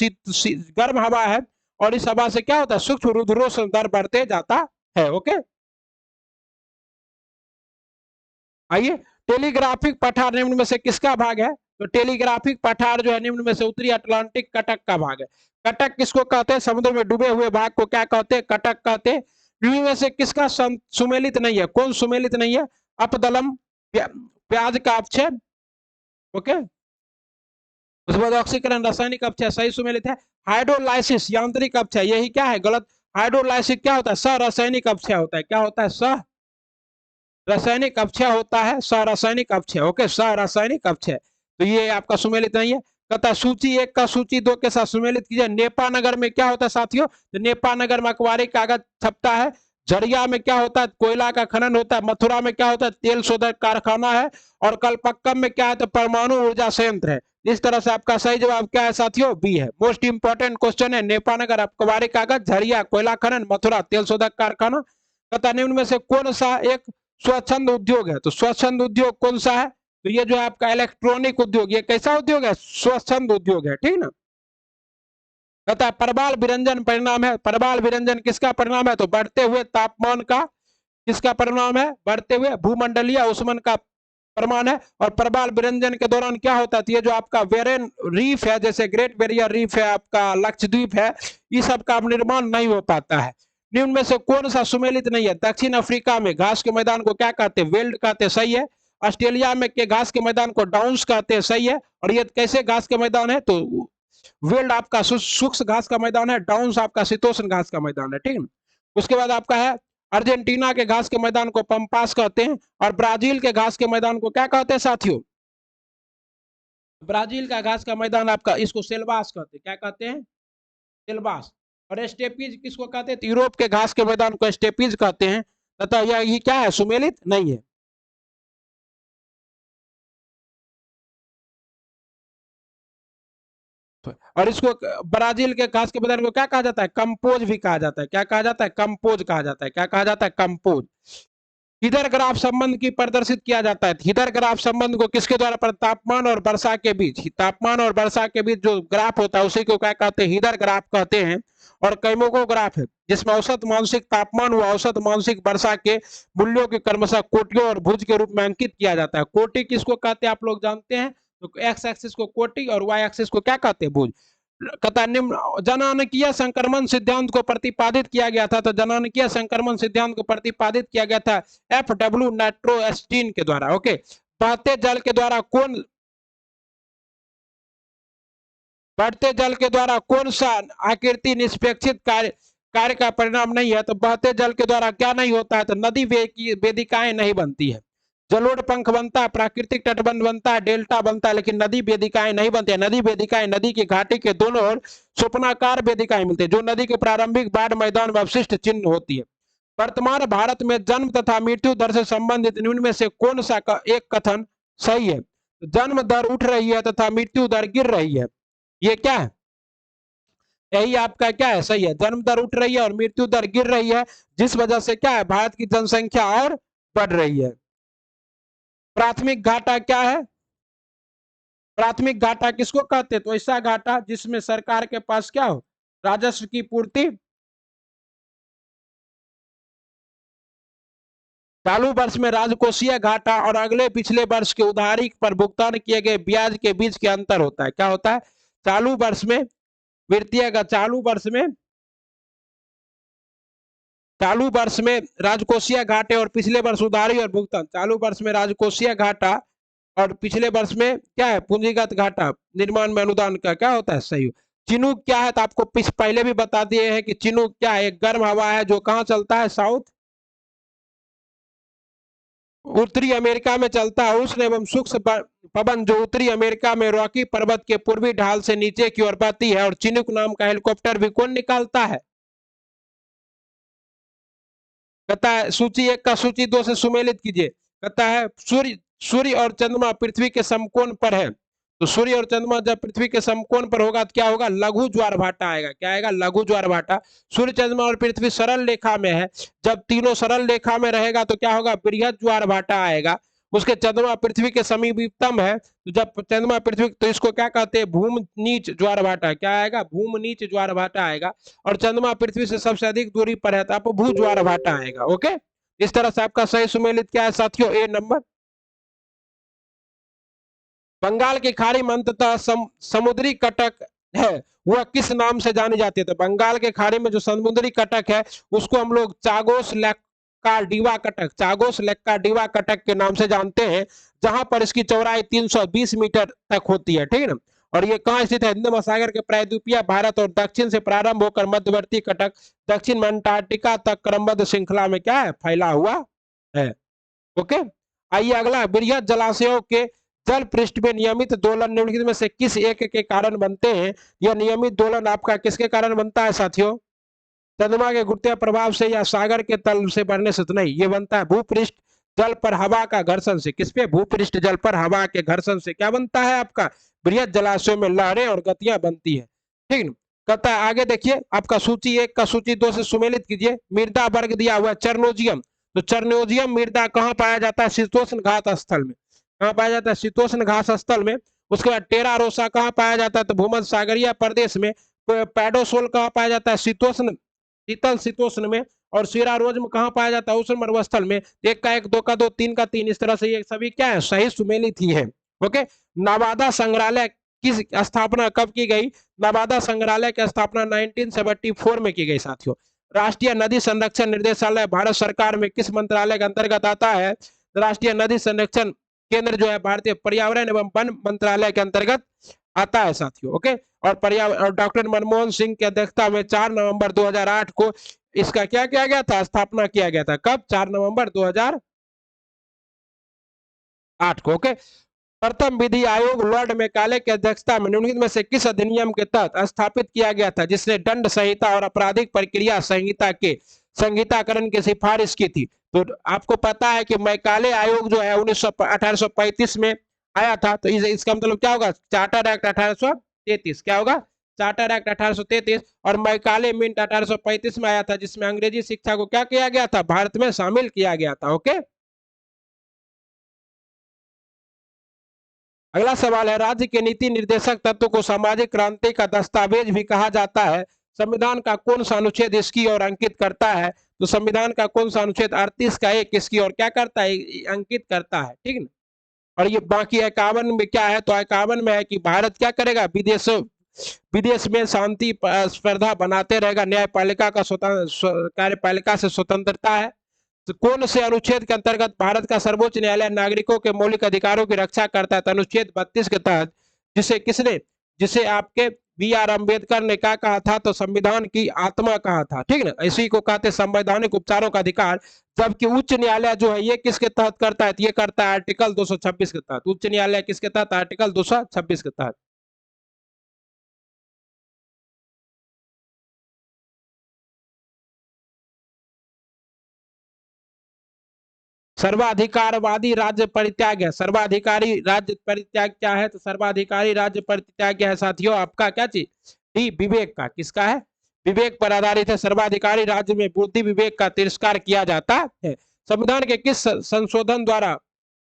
गर्म हवा है। और इस हवा से क्या होता है? सूक्ष्म रुधिरोत्सर्जन दर बढ़ते जाता है। ओके, आइए, टेलीग्राफिक पठार निम्न में से किसका भाग है? तो टेलीग्राफिक पठार जो है निम्न में से उत्तरी अटलांटिक कटक का भाग है। कटक किसको कहते हैं? समुद्र में डूबे हुए भाग को क्या कहते हैं? कटक कहते हैं। निम्न में से किसका सुमेलित नहीं है? कौन सुमेलित नहीं है? अपदलम, प्याज का अपक्षय। ओके, उसके बाद ऑक्सीकरण रासायनिक अपक्षय सही सुमेलित है। हाइड्रोलाइसिस यांत्रिक अपक्षय, यही क्या है? गलत। हाइड्रोलाइसिस क्या होता है? सह रासायनिक अपक्षय होता है। क्या होता है? सह रासायनिक अपक्षय होता है, सरासायनिक अपक्षय। ओके, सरासायनिक अपक्षय। तो ये आपका सुमेलित नहीं है। कहता सूची 1 का सूची 2 के साथ सुमेलित कीजिए। नेपा नगर में क्या होता है साथियों? तो नेपा नगर में अखबारी कागज छपता है। झरिया में क्या होता है? कोयला का खनन होता है। मथुरा में क्या होता है? तेल शोधक कारखाना है। और कलपक्कम में क्या है? तो परमाणु ऊर्जा संयंत्र है। इस तरह से आपका सही जवाब क्या है साथियों? बी है। मोस्ट इंपोर्टेंट क्वेश्चन है। नेपा नगर अखबारी कागज, झरिया कोयला खनन, मथुरा तेल शोधक कारखाना। कहता निम्न में से कौन सा एक स्वच्छंद उद्योग है? तो स्वच्छंद उद्योग कौन सा है? तो ये जो है आपका इलेक्ट्रॉनिक उद्योग, ये कैसा उद्योग है? स्वच्छंद उद्योग है, ठीक ना। कहता है परबाल विरंजन परिणाम है। परबाल विरंजन किसका परिणाम है? तो बढ़ते हुए तापमान का किसका परिणाम है? बढ़ते हुए भूमंडलीय उष्मन का प्रमाण है। और प्रबाल विरंजन के दौरान क्या होता है? ये जो आपका बेरियर रीफ है, जैसे ग्रेट बैरियर रीफ है, आपका लक्षद्वीप है, ये सब का निर्माण नहीं हो पाता है। निम्न में से कौन सा सुमेलित नहीं है? दक्षिण अफ्रीका में घास के मैदान को क्या कहते हैं? वेल्ड कहते हैं, सही है। ऑस्ट्रेलिया में के घास के मैदान को डाउन्स कहते हैं, सही है। और ये कैसे घास के मैदान है? तो वेल्ड आपका शुष्क घास का मैदान है, डाउन्स आपका शीतोष्ण घास का मैदान है, ठीक है। उसके बाद आपका है अर्जेंटीना के घास के मैदान को पंपास कहते हैं। और ब्राजील के घास के मैदान को क्या कहते हैं साथियों? ब्राजील का घास का मैदान आपका, इसको सेल्वास कहते हैं। क्या कहते हैं? सेल्वास। और स्टेपीज किसको कहते हैं? यूरोप के घास के मैदान को स्टेपीज कहते हैं। तथा यह क्या है? सुमेलित नहीं है। और इसको ब्राजील के घास के मैदान को क्या कहा जाता है? कंपोज भी कहा जाता है। क्या कहा जाता है? कंपोज कहा जाता है। क्या कहा जाता है? कंपोज। हिदर ग्राफ संबंध की प्रदर्शित किया जाता है। हिदर ग्राफ संबंध को किसके द्वारा? पर तापमान और वर्षा के बीच, तापमान और वर्षा के बीच जो ग्राफ होता है उसी को क्या कहते हैं? हिदर ग्राफ कहते हैं। और कैमोगो ग्राफ है, जिसमें औसत मानसिक तापमान व औसत मानसिक वर्षा के मूल्यों के क्रमशः कोटियों और भुज के रूप में अंकित किया जाता है। कोटि किसको कहते हैं आप लोग जानते हैं? तो एक्स एक्सिस को कोटि और वाई एक्सिस को क्या कहते हैं? भुज। कथा निम्न जनानकीय संक्रमण सिद्धांत को प्रतिपादित किया गया था। तो जनानकीय संक्रमण सिद्धांत को प्रतिपादित किया गया था FW नाइट्रोस्टीन के द्वारा। ओके, बहते जल के द्वारा कौन बढ़ते जल के द्वारा कौन सा आकृति निष्पेक्षित कार्य का परिणाम नहीं है? तो बहते जल के द्वारा क्या नहीं होता है? तो नदी वेदिकाएं नहीं बनती है। जलोढ़ पंख बनता है, प्राकृतिक तटबंध बनता है, डेल्टा बनता है, लेकिन नदी वेदिकाएं नहीं बनती है। नदी वेदिकाएं नदी की घाटी के दोनों ओर स्वप्नाकार वेदिकाएं मिलती है, जो नदी के प्रारंभिक बाढ़ मैदान में अवशिष्ट चिन्ह होती है। वर्तमान भारत में जन्म तथा मृत्यु दर से संबंधित निम्न में से कौन सा एक कथन सही है? जन्म दर उठ रही है तथा मृत्यु दर गिर रही है, ये क्या है? यही आपका क्या है? सही है। जन्म दर उठ रही है और मृत्यु दर गिर रही है, जिस वजह से क्या है? भारत की जनसंख्या और बढ़ रही है। प्राथमिक घाटा क्या है? प्राथमिक घाटा किसको कहते हैं? तो ऐसा घाटा जिसमें सरकार के पास क्या हो? राजस्व की पूर्ति। चालू वर्ष में राजकोषीय घाटा और अगले पिछले वर्ष के उधारी पर भुगतान किए गए ब्याज के बीच के अंतर होता है। क्या होता है? चालू वर्ष में वित्तीय चालू वर्ष में राजकोषीय घाटे और पिछले वर्ष उधारी और भुगतान। चालू वर्ष में राजकोषीय घाटा और पिछले वर्ष में क्या है? पूंजीगत घाटा, निर्माण में अनुदान का क्या होता है? सही। चिनूक क्या है तो आपको पहले भी बता दिए हैं कि चिनूक क्या है, एक गर्म हवा है जो कहाँ चलता है, साउथ उत्तरी अमेरिका में चलता है। उष्ण एवं शुष्क पवन जो उत्तरी अमेरिका में रॉकी पर्वत के पूर्वी ढाल से नीचे की ओर बहती है। और चिनूक नाम का हेलीकॉप्टर भी कौन निकालता है? कहता है सूची 1 का सूची 2 से सुमेलित कीजिए। कहता है सूर्य सूर्य और चंद्रमा पृथ्वी के समकोण पर है, तो सूर्य और चंद्रमा जब पृथ्वी के समकोण पर होगा तो क्या होगा? लघु ज्वार भाटा आएगा। क्या आएगा? लघु ज्वार भाटा। सूर्य चंद्रमा और पृथ्वी सरल रेखा में है, जब तीनों सरल रेखा में रहेगा तो क्या होगा? बृहद ज्वार भाटा आएगा। उसके चंद्रमा पृथ्वी के समीपतम है, तो जब चंद्रमा पृथ्वी, तो इसको क्या कहते हैं? भूम नीच ज्वार भाटा। क्या आएगा? भूम नीच ज्वार भाटा आएगा। और चंद्रमा पृथ्वी से सबसे अधिक दूरी पर है तो आपको भू ज्वार भाटा आएगा। ओके, इस तरह से आपका सही सुमेलित क्या है साथियों? ए नंबर। बंगाल की खाड़ी में अंततः समुद्री कटक है, वह किस नाम से जानी जाती है? तो बंगाल के खाड़ी में जो समुद्री कटक है उसको हम लोग चागोस लेक्का डीवा कटक, चागोस लेक्का डीवा कटक के नाम से जानते हैं, जहां पर इसकी चौड़ाई 320 मीटर तक होती है। ठीक है ना? और ये कहाँ स्थित है? हिंद महासागर के प्रायद्वीपीय भारत और दक्षिण से प्रारंभ होकर मध्यवर्ती कटक दक्षिण में अंटार्कटिका तक क्रमबद्ध श्रृंखला में क्या है? फैला हुआ है। ओके, आइए अगला। बृहद जलाशयों के जल पृष्ठ में नियमित दोलन निम्नलिखित में से किस एक के कारण बनते हैं? यह नियमित दोलन आपका किसके कारण बनता है साथियों? चंद्रमा के गुरुत्वीय प्रभाव से या सागर के तल से बढ़ने से? तो नहीं, ये बनता है भूपृष्ठ जल पर हवा का घर्षण से। किस पे? भूपृष्ठ जल पर हवा के घर्षण से क्या बनता है आपका? बृहद जलाशयों में लहरें और गतियां बनती है। ठीक है, कहता है आगे देखिए, आपका सूची 1 का सूची 2 से सुमेलित कीजिए। मृदा वर्ग दिया हुआ चरनोजियम, तो चरनोजियम मृदा कहाँ पाया जाता है? शीतोष्ण घात स्थल में। कहाँ पाया जाता है? शीतोष्ण घास स्थल में। उसके बाद टेरा रोसा कहाँ पाया जाता है? तो भूमध्य सागरीय प्रदेश में। पैडोसोल कहाँ पाया जाता है? शीतोष्ण शीतल शीतोष्ण में। और सीरा रोज में कहाँ पाया जाता है? उष्ण मरुस्थल में। 1 का 1, 2 का 2, 3 का 3, इस तरह से ये सभी क्या है? सही सुमेलित ही है। ओके, नवादा संग्रहालय की स्थापना कब की गई? नवादा संग्रहालय की स्थापना 1974 में की गई साथियों। राष्ट्रीय नदी संरक्षण निर्देशालय भारत सरकार में किस मंत्रालय के अंतर्गत आता है? राष्ट्रीय नदी संरक्षण केंद्र जो है भारतीय पर्यावरण एवं वन मंत्रालय के अंतर्गत आता है साथियों। ओके, और पर्यावरण डॉक्टर मनमोहन सिंह की अध्यक्षता में 4 नवंबर 2008 को इसका क्या किया गया था? स्थापना किया गया था। कब? 4 नवंबर 2008 को। ओके, प्रथम विधि आयोग लॉर्ड मैकाले की अध्यक्षता में निम्नलिखित में से किस अधिनियम के तहत स्थापित किया गया था, जिसने दंड संहिता और आपराधिक प्रक्रिया संहिता के संहिताकरण की सिफारिश की थी? तो आपको पता है कि मैकाले आयोग जो है 1835 में आया था, तो इसका मतलब क्या होगा? Charter act 1833। क्या होगा? Charter act 1833। और मैकाले मिंट 1835 में आया था, जिसमें अंग्रेजी शिक्षा को क्या किया गया था? भारत में शामिल किया गया था। ओके, अगला सवाल है, राज्य के नीति निर्देशक तत्व को सामाजिक क्रांति का दस्तावेज भी कहा जाता है। संविधान का कौन सा अनुच्छेद इसकी ओर अंकित करता है? तो संविधान का कौन सा अनुच्छेद 38 का 1 इसकी ओर क्या करता है? अंकित करता है। ठीक है, और ये बाकी 51 में क्या है? तो 51 में है कि भारत क्या करेगा? विदेश में शांति स्पर्धा बनाते रहेगा, न्यायपालिका का स्वतंत्र कार्यपालिका से स्वतंत्रता है। तो कौन से अनुच्छेद के अंतर्गत भारत का सर्वोच्च न्यायालय नागरिकों के मौलिक अधिकारों की रक्षा करता है? तो अनुच्छेद 32 के तहत, जिसे किसने, जिसे आपके B.R. अम्बेडकर ने क्या कहा था? तो संविधान की आत्मा कहा था। ठीक है ना, इसी को कहते हैं संवैधानिक उपचारों का अधिकार। जबकि उच्च न्यायालय जो है ये किसके तहत करता है? ये करता है आर्टिकल 226 के तहत। उच्च न्यायालय किसके तहत? आर्टिकल 226 के तहत। सर्वाधिकारवादी राज्य परित्याग है। सर्वाधिकारी राज्य परित्याग क्या है? तो सर्वाधिकारी राज्य परित्याग है साथियों आपका क्या चीज? डी, विवेक का। किसका है? विवेक पर आधारित है। सर्वाधिकारी राज्य में बुद्धि विवेक का तिरस्कार किया जाता है। संविधान के किस संशोधन द्वारा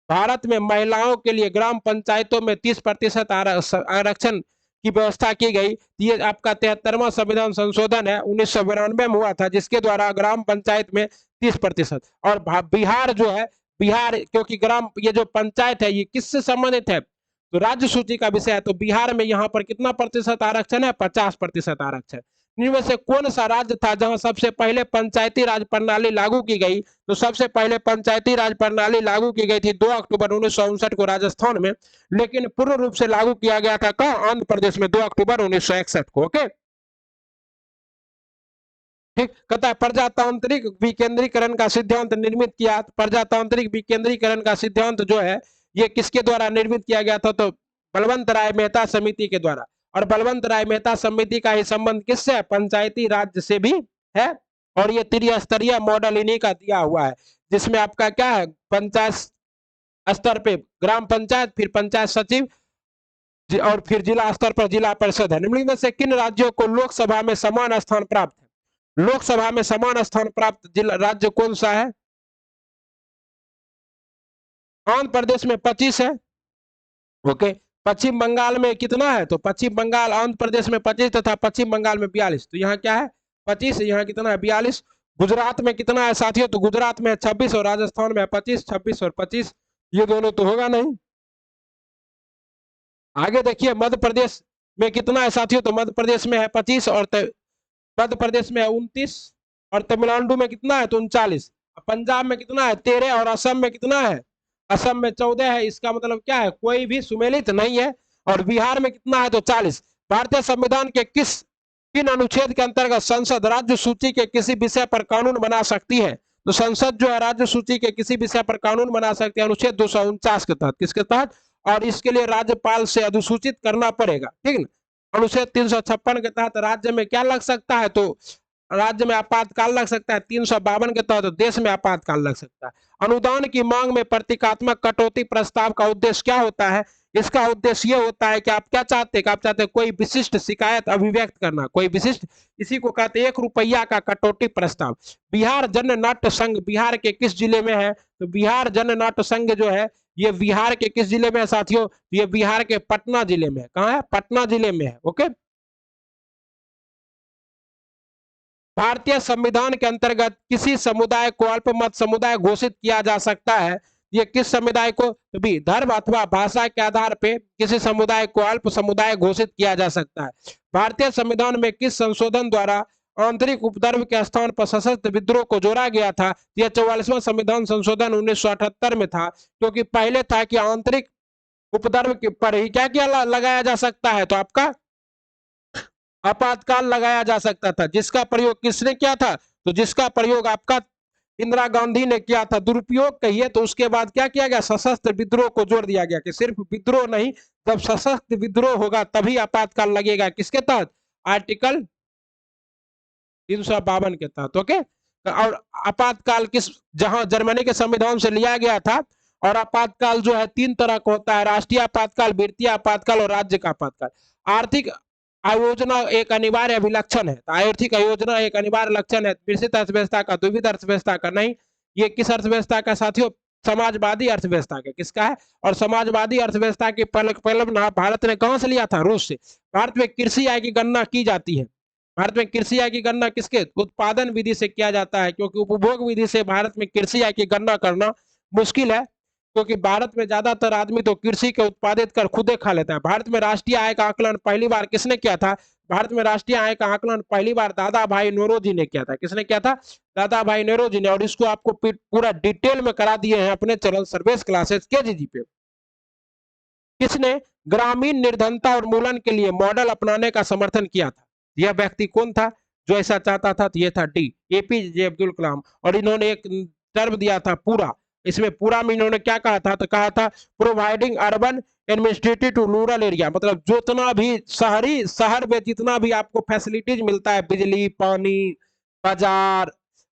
भारत में महिलाओं के लिए ग्राम पंचायतों में 30% आरक्षण की व्यवस्था की गई? ये आपका 73वां संविधान संशोधन है, 1992 में हुआ था, जिसके द्वारा ग्राम पंचायत में 30%। और बिहार जो है, बिहार क्योंकि ग्राम ये जो पंचायत है ये किससे संबंधित है? तो राज्य सूची का विषय है, तो बिहार में यहाँ पर कितना प्रतिशत आरक्षण है? 50% आरक्षण। इनमें से कौन सा राज्य था जहां सबसे पहले पंचायती राज प्रणाली लागू की गई? तो सबसे पहले पंचायती राज प्रणाली लागू की गई थी 2 अक्टूबर 1959 को राजस्थान में, लेकिन पूर्ण रूप से लागू किया गया था कहां? आंध्र प्रदेश में 2 अक्टूबर 1961 को। ओके, ठीक। कहता है प्रजातांत्रिक विकेंद्रीकरण का सिद्धांत निर्मित किया। प्रजातांत्रिक विकेंद्रीकरण का सिद्धांत जो है ये किसके द्वारा निर्मित किया गया था? तो बलवंत राय मेहता समिति के द्वारा। और बलवंत राय मेहता समिति का ही संबंध किससे है? पंचायती राज से भी है। और ये त्रिस्तरीय मॉडल इन्हीं का दिया हुआ है, जिसमें आपका क्या है? पंचायत स्तर पे ग्राम पंचायत, फिर पंचायत सचिव, और फिर जिला स्तर पर जिला परिषद है। निम्नलिखित में से किन राज्यों को लोकसभा में समान स्थान प्राप्त है? लोकसभा में समान स्थान प्राप्त जिला राज्य कौन सा है? आंध्र प्रदेश में 25 है। ओके, पश्चिम बंगाल में कितना है? तो पश्चिम बंगाल, आंध्र प्रदेश में 25 तथा पश्चिम बंगाल में 42। तो यहाँ क्या है? 25। यहाँ कितना है? 42। गुजरात में कितना है साथियों? तो गुजरात में 26 और राजस्थान में 25। 26 और 25, ये दोनों तो होगा नहीं। आगे देखिए मध्य प्रदेश में कितना है साथियों? तो मध्य प्रदेश में है 25 और मध्य प्रदेश में है 29, और तमिलनाडु में कितना है? तो 39। पंजाब में कितना है? 13, और असम में कितना है? असम में 14 है। इसका मतलब क्या है? कोई भी सुमेलित नहीं है। और बिहार में कितना है? तो 40। भारतीय संविधान के किन अनुच्छेद के अंतर्गत संसद राज्य सूची के किसी विषय पर कानून बना सकती है? तो संसद जो है राज्य सूची के किसी विषय पर कानून बना सकती है अनुच्छेद 249 के तहत। किसके तहत? और इसके लिए राज्यपाल से अधिसूचित करना पड़ेगा, ठीक है ना। अनुच्छेद 356 के तहत राज्य में क्या लग सकता है? तो राज्य में आपातकाल लग सकता है। 352 के तहत देश में आपातकाल लग सकता है। अनुदान की मांग में प्रतीकात्मक कटौती प्रस्ताव का उद्देश्य क्या होता है? इसका उद्देश्य ये होता है कि आप क्या चाहते हैं? आप चाहते हैं कोई विशिष्ट शिकायत अभिव्यक्त करना, कोई विशिष्ट, इसी को कहते हैं 1 रुपया का कटौती प्रस्ताव। बिहार जन नाट्य संघ बिहार के किस जिले में है? तो बिहार जन नाट्य संघ जो है ये बिहार के किस जिले में है साथियों? ये बिहार के पटना जिले में है। कहां है? पटना जिले में है। ओके, भारतीय संविधान के अंतर्गत किसी समुदाय को अल्पमत समुदाय घोषित किया जा सकता है। ये किस समुदाय को? तो भी धर्म अथवा भाषा के आधार पे किसी समुदाय को अल्प समुदाय घोषित किया जा सकता है। भारतीय संविधान में किस संशोधन द्वारा आंतरिक उपद्रव के स्थान पर सशस्त्र विद्रोह को जोड़ा गया था? यह 44वां संविधान संशोधन 1978 में था, क्योंकि पहले था कि आंतरिक उपद्रव के पर ही क्या क्या लगाया जा सकता है? तो आपका आपातकाल लगाया जा सकता था, जिसका प्रयोग किसने किया था? तो जिसका प्रयोग आपका इंदिरा गांधी ने किया था। दुरुपयोग कहिए तो उसके बाद क्या किया गया? सशस्त्र विद्रोह को जोड़ दिया गया कि सिर्फ विद्रोह नहीं, जब सशस्त्र विद्रोह होगा तभी आपातकाल लगेगा। किसके तहत? आर्टिकल 352 के तहत। ओके, और आपातकाल किस, जहां जर्मनी के संविधान से लिया गया था। और आपातकाल जो है 3 तरह का होता है: राष्ट्रीय आपातकाल, वित्तीय आपातकाल और राज्य का आपातकाल। आर्थिक आयोजना एक अनिवार्य अभिलक्षण है। तो आर्थिक आयोजना एक अनिवार्य लक्षण है विकसित अर्थव्यवस्था का, द्विविध अर्थव्यवस्था का नहीं। ये किस अर्थव्यवस्था का साथियों? समाजवादी अर्थव्यवस्था का। किसका है? और समाजवादी अर्थव्यवस्था की पहले भारत ने कहां से लिया था? रूस से। भारत में कृषि आय की गणना की जाती है। भारत में कृषि आय की गणना किसके? उत्पादन विधि से किया जाता है, क्योंकि उपभोग विधि से भारत में कृषि आय की गणना करना मुश्किल है, क्योंकि भारत में ज्यादातर आदमी तो कृषि के उत्पादित कर खुदे खा लेता है। भारत में राष्ट्रीय आय का आकलन पहली बार किसने किया था? भारत में राष्ट्रीय आय का आकलन पहली बार दादा भाई नौरोजी ने किया था। किसने किया था? दादा भाई नौरोजी ने। और इसको आपको पूरा डिटेल में करा दिए हैं अपने चैनल सर्वेश क्लासेस केजीजी पे। किसने ग्रामीण निर्धनता और मूलन के लिए मॉडल अपनाने का समर्थन किया था? यह व्यक्ति कौन था जो ऐसा चाहता था? तो यह था डी, एपीजे अब्दुल कलाम। और इन्होंने एक टर्म दिया था पूरा। इसमें पूरा में इन्होंने क्या कहा था? तो कहा था providing urban administrative to rural area, मतलब जितना भी शहर में जितना भी आपको फैसिलिटीज मिलता है, बिजली, पानी, बाजार,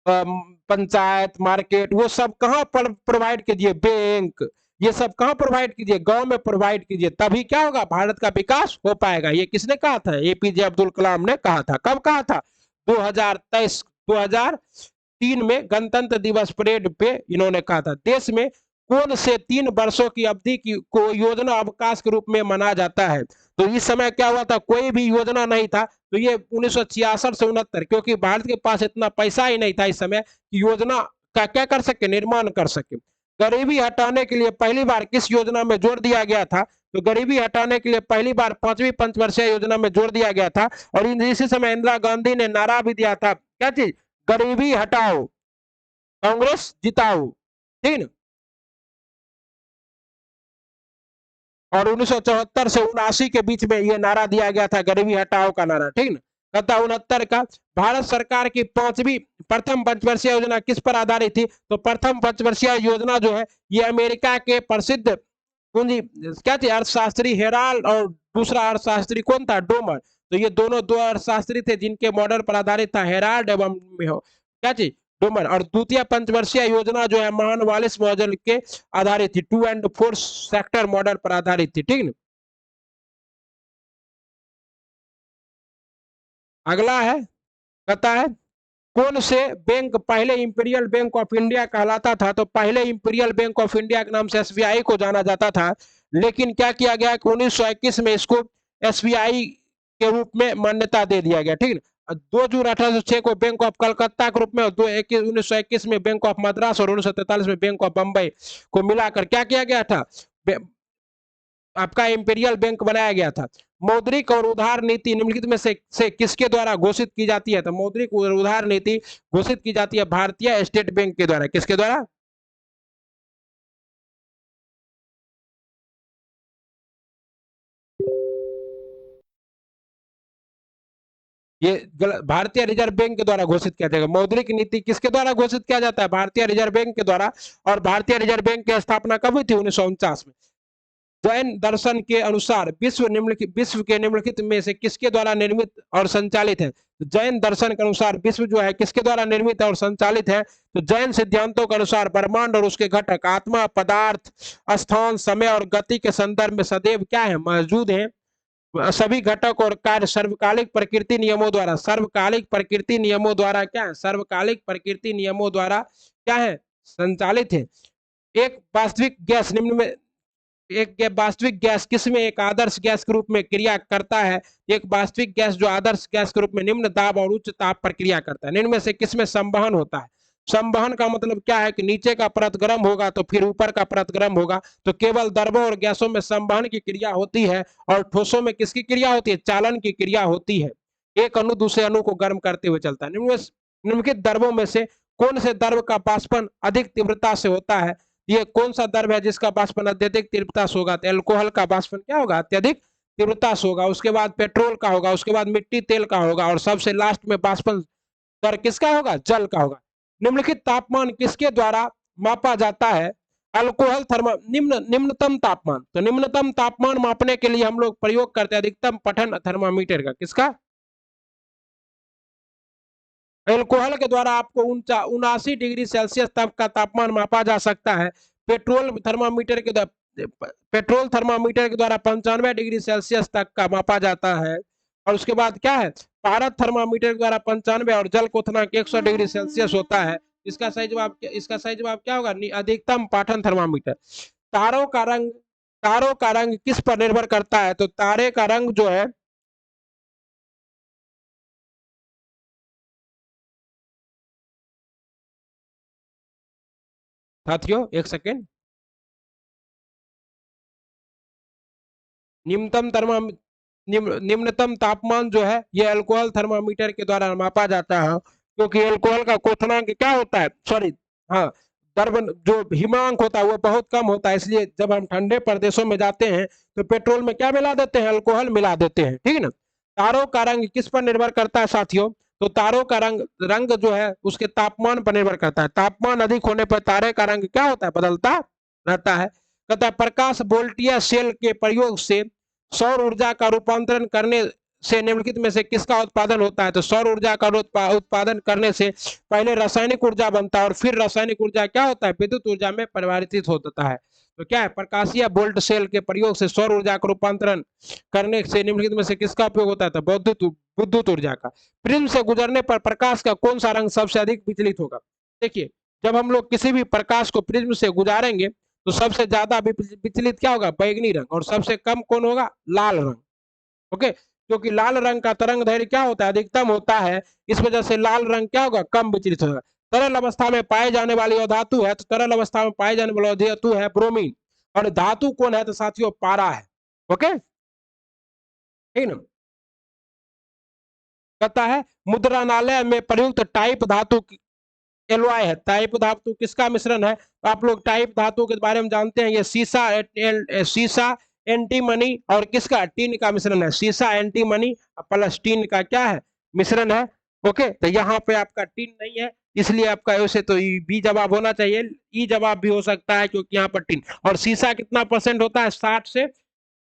पंचायत, मार्केट, वो सब कहाँ पर प्रोवाइड कीजिए? बैंक, ये सब कहाँ प्रोवाइड कीजिए? गांव में प्रोवाइड कीजिए, तभी क्या होगा? भारत का विकास हो पाएगा। ये किसने कहा था? एपीजे अब्दुल कलाम ने कहा था। कब कहा था? 2003 में गणतंत्र दिवस परेड पे इन्होंने कहा था। देश में कौन से 3 वर्षों की अवधि की को योजना अवकाश के रूप में माना जाता है? तो इस समय क्या हुआ था? कोई भी योजना नहीं था। तो ये 1966 से 69, क्योंकि भारत के पास इतना पैसा ही नहीं था इस समय कि योजना का क्या कर सके? निर्माण कर सके। गरीबी हटाने के लिए पहली बार किस योजना में जोर दिया गया था? तो गरीबी हटाने के लिए पहली बार 5वीं पंचवर्षीय योजना में जोड़ दिया गया था। और इसी समय इंदिरा गांधी ने नारा भी दिया था, क्या चीज, गरीबी हटाओ कांग्रेस जिताओ, ठीक ना। और 1974 से 79 के बीच में ये नारा दिया गया था, गरीबी हटाओ का नारा, ठीक ना। तथा 69 का भारत सरकार की 5वीं प्रथम पंचवर्षीय योजना किस पर आधारित थी, तो प्रथम पंचवर्षीय योजना जो है ये अमेरिका के प्रसिद्ध पूंजी क्या थी, अर्थशास्त्री हेराल्ड, और दूसरा अर्थशास्त्री कौन था, डोमर। तो ये दोनों दो अर्थशास्त्री थे जिनके मॉडल पर आधारित था हेराल्ड एवं क्या चीज, डोमर। और द्वितीय पंचवर्षीय योजना जो है महानवालिस मॉडल के आधारित थी, 2 and 4 सेक्टर मॉडल पर आधारित थी, ठीक ना। अगला है, कहता है कौन से बैंक पहले इंपीरियल बैंक ऑफ इंडिया कहलाता था, तो पहले इंपीरियल बैंक ऑफ इंडिया के नाम से एसबीआई को जाना जाता था। लेकिन क्या किया गया कि 1921 में इसको एसबीआई के रूप में मान्यता दे दिया गया, ठीक है। 2 जून 1806 को बैंक ऑफ कलकत्ता के रूप में, 1921 में बैंक ऑफ मद्रास और 1943 में बैंक ऑफ बम्बई को मिलाकर क्या किया गया था, आपका इंपीरियल बैंक बनाया गया था। मौद्रिक और उधार नीति निम्नलिखित में से किसके द्वारा घोषित की जाती है, तो मौद्रिक और उधार नीति घोषित की जाती है भारतीय स्टेट बैंक के द्वारा। किसके द्वारा, ये भारतीय रिजर्व बैंक के द्वारा घोषित किया जाएगा। मौद्रिक नीति किसके द्वारा घोषित किया जाता है, भारतीय रिजर्व बैंक के द्वारा। और भारतीय रिजर्व बैंक की स्थापना कब हुई थी, 1949 में। जैन दर्शन के अनुसार विश्व के निम्नलिखित में से किसके द्वारा निर्मित और संचालित है, तो जैन दर्शन के अनुसार विश्व जो है किसके द्वारा निर्मित और संचालित है, तो जैन सिद्धांतों के अनुसार ब्रह्मांड और उसके घटक आत्मा, पदार्थ, स्थान, समय और गति के संदर्भ में सदैव क्या है, मौजूद है। सभी घटक और कार्य सर्वकालिक प्रकृति नियमों द्वारा, सर्वकालिक प्रकृति नियमों द्वारा क्या है, सर्वकालिक प्रकृति नियमों द्वारा क्या है, संचालित है। एक वास्तविक गैस निम्न में, एक वास्तविक गैस किसमें एक आदर्श गैस के रूप में क्रिया करता है, एक वास्तविक गैस जो आदर्श गैस के रूप में निम्न दाब और उच्च ताप पर क्रिया करता है। निम्न में से किसमें संवहन होता है, संवहन का मतलब क्या है कि नीचे का परत गर्म होगा तो फिर ऊपर का परत गर्म होगा। तो केवल द्रवों और गैसों में संवहन की क्रिया होती है, और ठोसों में किसकी क्रिया होती है, चालन की क्रिया होती है। एक अणु दूसरे अणु को गर्म करते हुए चलता है। निम्नलिखित द्रवों में से कौन से द्रव का बाष्पन अधिक तीव्रता से होता है, ये कौन सा द्रव है जिसका बाष्पन अत्यधिक तीव्रता से होगा, तो एल्कोहल का बाष्पन क्या होगा, अत्यधिक तीव्रता से होगा। उसके बाद पेट्रोल का होगा, उसके बाद मिट्टी तेल का होगा, और सबसे लास्ट में बाष्पन दर किसका होगा, जल का होगा। निम्नलिखित तापमान किसके द्वारा मापा जाता है, अल्कोहल थर्मा निम्नतम तापमान। तो निम्नतम तापमान मापने के लिए हम लोग प्रयोग करते हैं अधिकतम पठन थर्मामीटर का, किसका, एल्कोहल के द्वारा आपको 79 डिग्री सेल्सियस तक का तापमान मापा जा सकता है। पेट्रोल थर्मामीटर के द्वारा, पेट्रोल थर्मामीटर के द्वारा 95 डिग्री सेल्सियस तक का मापा जाता है। और उसके बाद क्या है, भारत थर्मामीटर के द्वारा 95 और जल क्वथनांक 100 डिग्री सेल्सियस होता है। इसका सही जवाब क्या होगा, अधिकतम पाठन थर्मामीटर। तारों का रंग, तारों का रंग किस पर निर्भर करता है, तो तारे का रंग जो है, साथियों एक सेकेंड, निम्नतम थर्मा निम्नतम तापमान जो है ये अल्कोहल थर्मामीटर के द्वारा मापा जाता है, क्योंकि अल्कोहल का क्वथनांक क्या होता है, सॉरी, हाँ, कार्बन जो हिमांक होता है वो बहुत कम होता है। इसलिए जब हम ठंडे प्रदेशों में जाते हैं तो पेट्रोल में क्या मिला देते हैं, अल्कोहल मिला देते हैं, ठीक है ना। तारों का रंग किस पर निर्भर करता है साथियों, तो तारों का रंग रंग जो है उसके तापमान पर निर्भर करता है। तापमान अधिक होने पर तारे का रंग क्या होता है, बदलता रहता है। कहता है प्रकाश वोल्टीय सेल के प्रयोग से सौर ऊर्जा का रूपांतरण करने से निम्नलिखित में से किसका उत्पादन होता है, तो सौर ऊर्जा का उत्पादन करने से पहले रासायनिक ऊर्जा बनता है और फिर रासायनिक ऊर्जा क्या होता है, विद्युत ऊर्जा में परिवर्तित होता है। तो क्या है, प्रकाशीय वोल्ट सेल के प्रयोग से सौर ऊर्जा का रूपांतरण करने से निम्नलिखित में से किसका उपयोग होता है, तो विद्युत ऊर्जा का। प्रिज्म से गुजरने पर प्रकाश का कौन सा रंग सबसे अधिक विचलित होगा, देखिए जब हम लोग किसी भी प्रकाश को प्रिज्म से गुजारेंगे तो सबसे ज्यादा विचलित क्या होगा, बैगनी रंग, और सबसे कम कौन होगा, लाल रंग। ओके, क्योंकि लाल रंग का तरंग दैर्घ्य क्या होता है, अधिकतम होता है, इस वजह से लाल रंग क्या होगा, कम विचलित होगा। तरल अवस्था में पाए जाने वाली धातु है, तो तरल अवस्था में पाए जाने वाली धातु है ब्रोमीन, और धातु कौन है, तो साथियों पारा है। ओके, ठीक ना। कहता है मुद्रणालय में प्रयुक्त टाइप धातु एलॉय है। टाइप धातु किसका मिश्रण है? तो आप लोग टाइप धातु के बारे में जानते हैं, ये शीशा एंटीमनी और किसका, टीन का मिश्रण है। शीशा एंटीमनी प्लस टीन का क्या है, मिश्रण है। ओके, तो यहाँ पे आपका टीन नहीं है, इसलिए आपका वैसे तो बी जवाब होना चाहिए, ई जवाब भी हो सकता है क्योंकि यहाँ पर टीन। और शीशा कितना परसेंट होता है? 60 से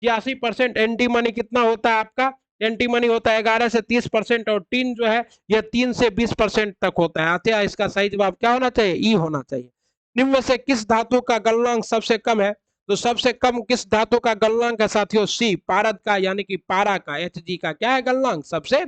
86%। एंटीमनी कितना होता है आपका? एंटीमनी होता है 11 से 30%। और टीन जो है ये 3 से 20% तक होता है। आते हैं, इसका सही जवाब क्या होना चाहिए? ई होना चाहिए। निम्न में से किस धातु का गलनांक सबसे कम है? तो सबसे कम किस धातु का गलनांक है साथियों? सी, पारद का, यानी कि पारा का, Hg का क्या है गलनांक? सबसे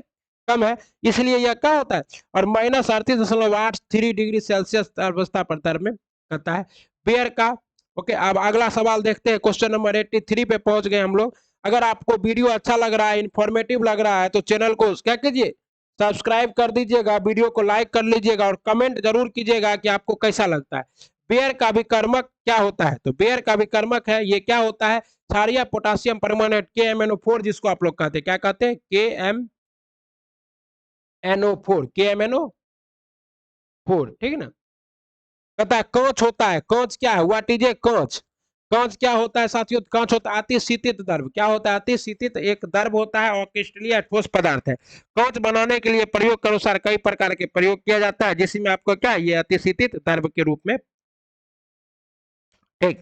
कम है, इसलिए यह क्या होता है? और -38.83 डिग्री सेल्सियस अवस्था पर दर में कहता है। बेयर का। ओके, अब अगला सवाल देखते हैं, क्वेश्चन नंबर 83 पे पहुंच गए हम लोग। अगर आपको वीडियो अच्छा लग रहा है, इंफॉर्मेटिव लग रहा है, तो चैनल को क्या कीजिए, सब्सक्राइब कर दीजिएगा, वीडियो को लाइक कर लीजिएगा और कमेंट जरूर कीजिएगा कि आपको कैसा लगता है। बेयर का विकर्मक क्या होता है? तो बेयर का विकर्मक है, ये क्या होता है? क्षारीय पोटासियम परमानेंट KMnO4, जिसको आप लोग कहते हैं, क्या कहते हैं? KMnO4, ठीक है ना। कहता है कांच होता है। कांच क्या है? व्हाट इज ए कांच? कांच क्या होता है साथियों? कांच होता है अतिशीतित द्रव। क्या होता है? अतिशीतित एक द्रव होता है और क्रिस्टलीय ठोस पदार्थ है। कांच बनाने के लिए प्रयोग के अनुसार कई प्रकार के प्रयोग किया जाता है, जिसमें आपको क्या, ये अतिशीतित द्रव के रूप में, ठीक।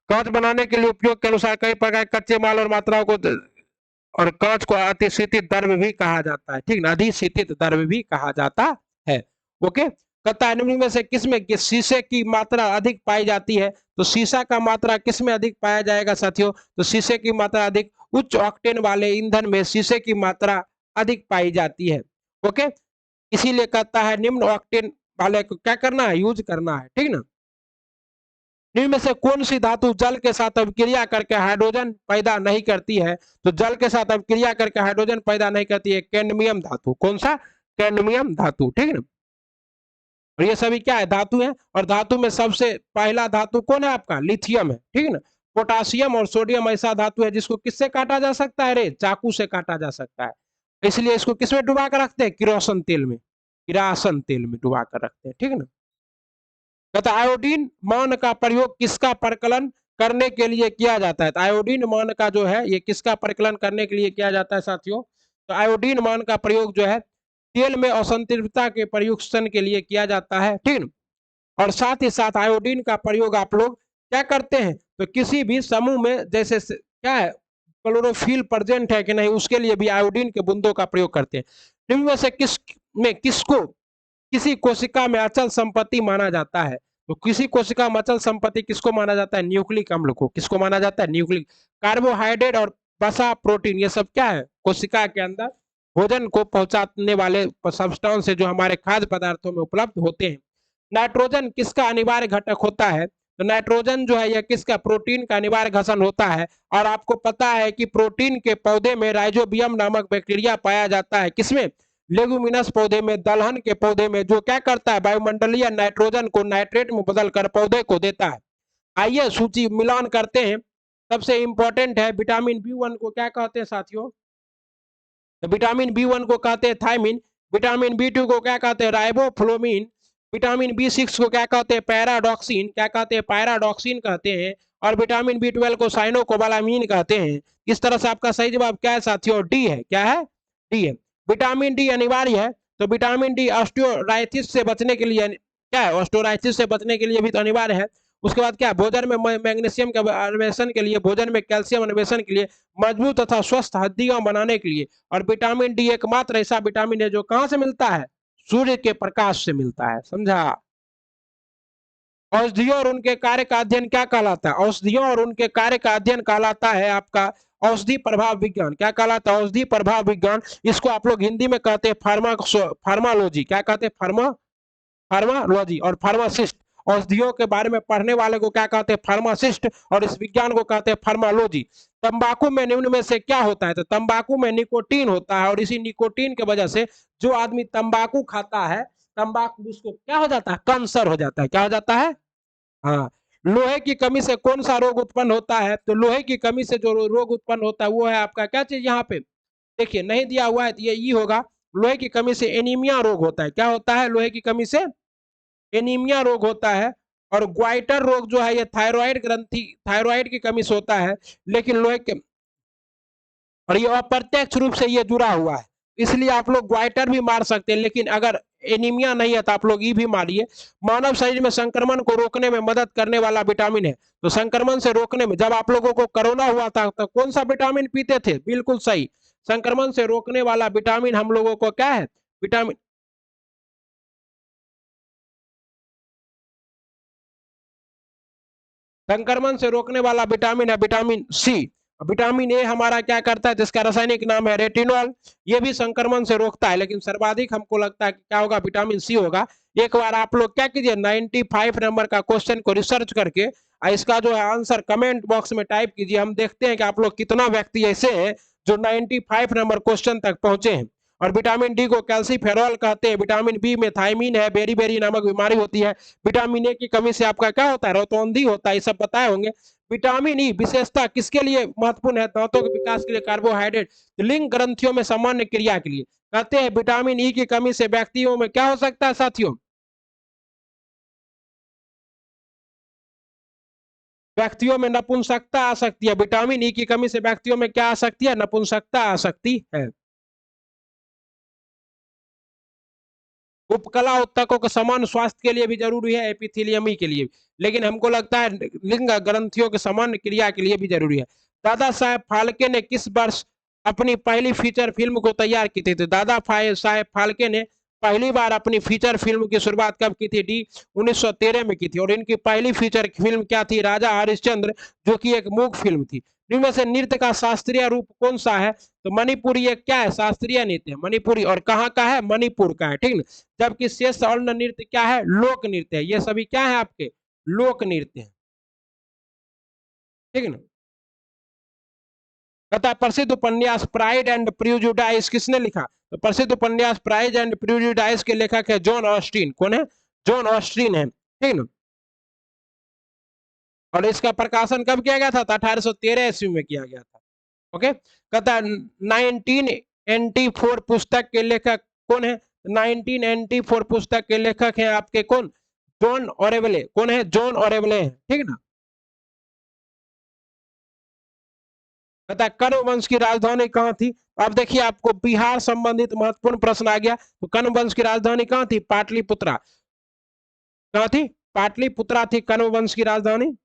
कांच बनाने के लिए उपयोग के अनुसार कई प्रकार के कच्चे माल और मात्राओं को, और कांच को अतिशीतित द्रव्य भी कहा जाता है, ठीक ना, अधिशीतित द्रव्य भी कहा जाता है। ओके, कहता है निम्न में से किसमें शीशे की मात्रा अधिक पाई जाती है? तो शीशा का मात्रा किसमें अधिक पाया जाएगा साथियों? तो शीशे की मात्रा अधिक उच्च ऑक्टेन वाले ईंधन में शीशे की मात्रा अधिक पाई जाती है। ओके, इसीलिए कहता है निम्न ऑक्टेन वाले को क्या करना है, यूज करना है, ठीक ना। निम्न में से कौन सी धातु जल के साथ अभिक्रिया करके हाइड्रोजन पैदा नहीं करती है? तो जल के साथ अभिक्रिया करके हाइड्रोजन पैदा नहीं करती है, कैडमियम धातु। कौन सा? कैडमियम धातु, ठीक है ना। और ये सभी क्या है, धातु है। और धातु में सबसे पहला धातु कौन है आपका? लिथियम है, ठीक है ना। पोटासियम और सोडियम ऐसा धातु है जिसको किससे काटा जा सकता है रे? चाकू से काटा जा सकता है। इसलिए इसको किसमें डुबा कर रखते हैं? किरोसिन तेल में, किरासन तेल में डुबा कर रखते हैं, ठीक है ना। कहता आयोडीन मान का प्रयोग किसका परकलन करने के लिए किया जाता है? तो आयोडीन मान का जो है ये किसका परकलन करने के लिए किया जाता है साथियों? तो आयोडीन मान का प्रयोग जो है तेल में असंतृप्तता के परीक्षण के लिए किया जाता है, ठीक। और साथ ही साथ आयोडीन का प्रयोग आप लोग क्या करते हैं? तो किसी भी समूह में, जैसे क्या है, क्लोरोफिल प्रेजेंट है कि नहीं, उसके लिए भी आयोडीन के बूंदों का प्रयोग करते हैं। निम्न में से किसको किसी कोशिका में अचल संपत्ति माना जाता है? तो किसी कोशिका में अचल संपत्ति किसको माना जाता है? न्यूक्लिक अम्ल को। किसको माना जाता है? न्यूक्लिक। कार्बोहाइड्रेट और वसा, प्रोटीन, ये सब क्या है, कोशिका के अंदर भोजन को पहुंचाने वाले सब्सटेंस है जो हमारे खाद्य पदार्थों में उपलब्ध होते हैं। नाइट्रोजन किसका अनिवार्य घटक होता है? तो नाइट्रोजन जो है यह किसका? प्रोटीन का अनिवार्य घटक होता है। और आपको पता है कि प्रोटीन के पौधे में राइजोबियम नामक बैक्टीरिया पाया जाता है। किसमें? लेगुमिनस पौधे में, दलहन के पौधे में, जो क्या करता है, वायुमंडलीय नाइट्रोजन को नाइट्रेट में बदलकर पौधे को देता है। आइए सूची मिलान करते हैं। सबसे इंपॉर्टेंट है विटामिन B1 को क्या कहते हैं साथियों? तो विटामिन B1 को कहते हैं थायमिन। विटामिन B2 को क्या कहते हैं? राइबोफ्लोमिन। विटामिन B6 को क्या कहते हैं? पैराडॉक्सिन। क्या कहते हैं? पैराडॉक्सिन कहते हैं। और विटामिन B12 को साइनोकोबालामिन कहते हैं। इस तरह से आपका सही जवाब क्या है साथियों? डी है। क्या है? डी है। विटामिन डी अनिवार्य है, तो विटामिन डी ऑस्टियोराइथिस से बचने के लिए, क्या है, ऑस्टियोराइथिस से बचने के लिए भी तो अनिवार्य है। उसके बाद क्या, भोजन में मैग्नीशियम के अन्वेषण के लिए, भोजन में कैल्शियम अन्वेषण के लिए, मजबूत तथा स्वस्थ हड्डियां बनाने के लिए। और विटामिन डी एकमात्र ऐसा विटामिन है जो कहां से मिलता है? सूर्य के प्रकाश से मिलता है, समझा। औषधियों और उनके कार्य का अध्ययन क्या कहलाता है? औषधियों और उनके कार्य का अध्ययन कहलाता है आपका औषधि प्रभाव विज्ञान। क्या कहलाता है? औषधि प्रभाव विज्ञान। इसको आप लोग हिंदी में कहते हैं फार्मालॉजी। क्या कहते हैं? फार्मालॉजी। और फार्मासिस्ट, औषधियों के बारे में पढ़ने वाले को क्या कहते हैं? फार्मासिस्ट। और इस विज्ञान को कहते हैं फार्मालॉजी। तंबाकू में निम्न में से क्या होता है? तो तंबाकू में निकोटीन होता है। और इसी निकोटीन की वजह से जो आदमी तंबाकू खाता है तंबाकू उसको क्या हो जाता है, कैंसर हो जाता है। क्या हो जाता है? हाँ। लोहे की कमी से कौन सा रोग उत्पन्न होता है? तो लोहे की कमी से जो रोग उत्पन्न होता है वो है आपका क्या चीज यहाँ पे देखिए नहीं दिया हुआ है, तो ये ई होगा। लोहे की कमी से एनीमिया रोग होता है। क्या होता है? लोहे की कमी से एनीमिया रोग होता है। और ग्वाइटर रोग जो है ये थायराइड ग्रंथि, थायराइड की कमी से होता है। लेकिन लोहे के, और ये अप्रत्यक्ष रूप से ये जुड़ा हुआ है, इसलिए आप लोग ग्वाइटर भी मार सकते हैं। लेकिन अगर एनीमिया नहीं है तो आप लोग ये भी मारिए। मानव शरीर में संक्रमण को रोकने में मदद करने वाला विटामिन है। तो संक्रमण से रोकने में, जब आप लोगों को कोरोना हुआ था तो कौन सा विटामिन पीते थे? बिल्कुल सही, संक्रमण से रोकने वाला विटामिन हम लोगों को क्या है? विटामिन, संक्रमण से रोकने वाला विटामिन है विटामिन सी। विटामिन ए हमारा क्या करता है, जिसका रासायनिक नाम है रेटिनॉल, ये भी संक्रमण से रोकता है। लेकिन सर्वाधिक हमको लगता है कि क्या होगा, विटामिन सी होगा। एक बार आप लोग क्या कीजिए, 95 नंबर का क्वेश्चन को रिसर्च करके इसका जो है आंसर कमेंट बॉक्स में टाइप कीजिए। हम देखते हैं कि आप लोग कितना व्यक्ति ऐसे हैं जो 95 नंबर क्वेश्चन तक पहुंचे हैं। और विटामिन डी को कैल्सीफेरॉल कहते हैं। विटामिन बी में थायमीन है, बेरी बेरी नामक बीमारी होती है। विटामिन ए की कमी से आपका क्या होता है, रोतौंधी होता है, ये सब बताए होंगे। विटामिन ई विशेषता किसके लिए महत्वपूर्ण है? दांतों के विकास के लिए, कार्बोहाइड्रेट, लिंग ग्रंथियों में सामान्य क्रिया के लिए। कहते हैं विटामिन ई की कमी से व्यक्तियों में क्या हो सकता है साथियों? व्यक्तियों में नपुंसकता आ सकती है। विटामिन ई की कमी से व्यक्तियों में क्या आ सकती है? नपुंसकता आ सकती है। उपकला उत्तकों के समान स्वास्थ्य के लिए भी जरूरी है, एपिथेलियमी के लिए। लेकिन हमको लगता है लिंग ग्रंथियों के समान क्रिया के लिए भी जरूरी है। दादा साहेब फाल्के ने किस वर्ष अपनी पहली फीचर फिल्म को तैयार की थी? तो दादा साहेब फाल्के ने पहली बार अपनी फीचर फिल्म की शुरुआत कब की थी? डी 1913 में की थी। और इनकी पहली फीचर फिल्म क्या थी? राजा हरिश्चंद्र, जो कि एक मूक फिल्म थी। इनमें से नृत्य का शास्त्रीय रूप कौन सा है? तो मणिपुरी एक क्या है? शास्त्रीय नृत्य है मणिपुरी। और कहाँ का है? मणिपुर का है, ठीक ना। जबकि शेष अर्ण नृत्य क्या है? लोक नृत्य है। ये सभी क्या है आपके? लोक नृत्य है, ठीक है ना। कहता है प्रसिद्ध उपन्यास प्राइड एंड प्रिजुडाइस किसने लिखा? तो प्रसिद्ध उपन्यास प्राइड एंड प्रिजुडाइस के लेखक है जॉन ऑस्टिन। कौन है? जॉन ऑस्टिन है, ठीक ना। और इसका प्रकाशन कब किया गया था? तो 1813 ईस्वी में किया गया था। ओके। कहता है 1994 पुस्तक के लेखक कौन है? 1994 पुस्तक के लेखक हैं आपके कौन? जॉन ऑरेवले। कौन है? जॉन ऑरेवले है, ठीक ना। कहता है कण्व वंश की राजधानी कहाँ थी? अब देखिए आपको बिहार संबंधित महत्वपूर्ण प्रश्न आ गया। तो कण्व वंश की राजधानी कहाँ थी? पाटलिपुत्रा। कहाँ थी? पाटलिपुत्रा थी कण्व वंश की राजधानी।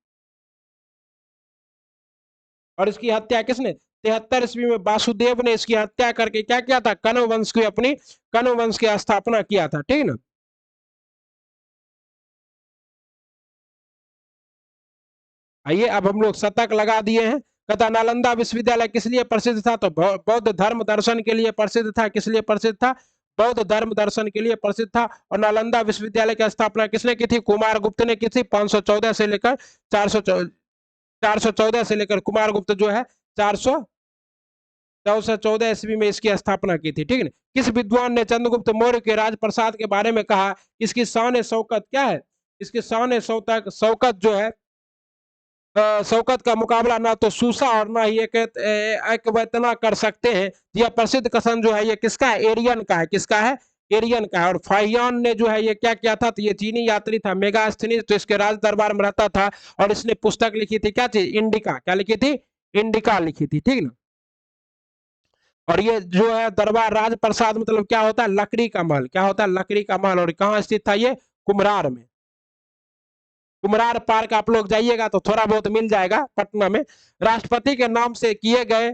और इसकी हत्या किसने? 73 ईस्वी में वासुदेव ने इसकी हत्या करके क्या किया था? कण्व वंश की, अपनी कण्व वंश की स्थापना किया था, ठीक ना। आइए अब हम लोग शतक लगा दिए हैं। कहता नालंदा विश्वविद्यालय किस लिए प्रसिद्ध था? तो बौद्ध धर्म दर्शन के लिए प्रसिद्ध था। किस लिए प्रसिद्ध था? बौद्ध धर्म दर्शन के लिए प्रसिद्ध था। और नालंदा विश्वविद्यालय की स्थापना किसने की थी? कुमार गुप्त ने की थी। 514 से लेकर 414 से लेकर कुमार गुप्त जो है 414 ईस्वी में इसकी स्थापना की थी, ठीक है। किस विद्वान ने चंद्रगुप्त मौर्य के राजप्रसाद के बारे में कहा? इसकी शान शौकत क्या है? इसकी शान शौकत, शौकत जो है शौकत का मुकाबला ना तो सूसा और ना ही एक वेतना कर सकते हैं। यह प्रसिद्ध कथन जो है ये किसका है? एरियन का है। किसका है? एरियन का है। और फाहियान ने जो है ये क्या किया था? तो ये चीनी यात्री था, मेगास्थनीज, तो इसके राज दरबार में रहता था। और इसने पुस्तक लिखी थी, क्या चीज? इंडिका। क्या लिखी थी? इंडिका लिखी थी, ठीक ना। और ये जो है दरबार राजप्रसाद मतलब क्या होता है? लकड़ी का महल। क्या होता है? लकड़ी का महल। और कहाँ स्थित था ये? कुम्हरार में। कुम्हरार पार्क आप लोग जाइएगा तो थोड़ा बहुत मिल जाएगा पटना में। राष्ट्रपति के नाम से किए गए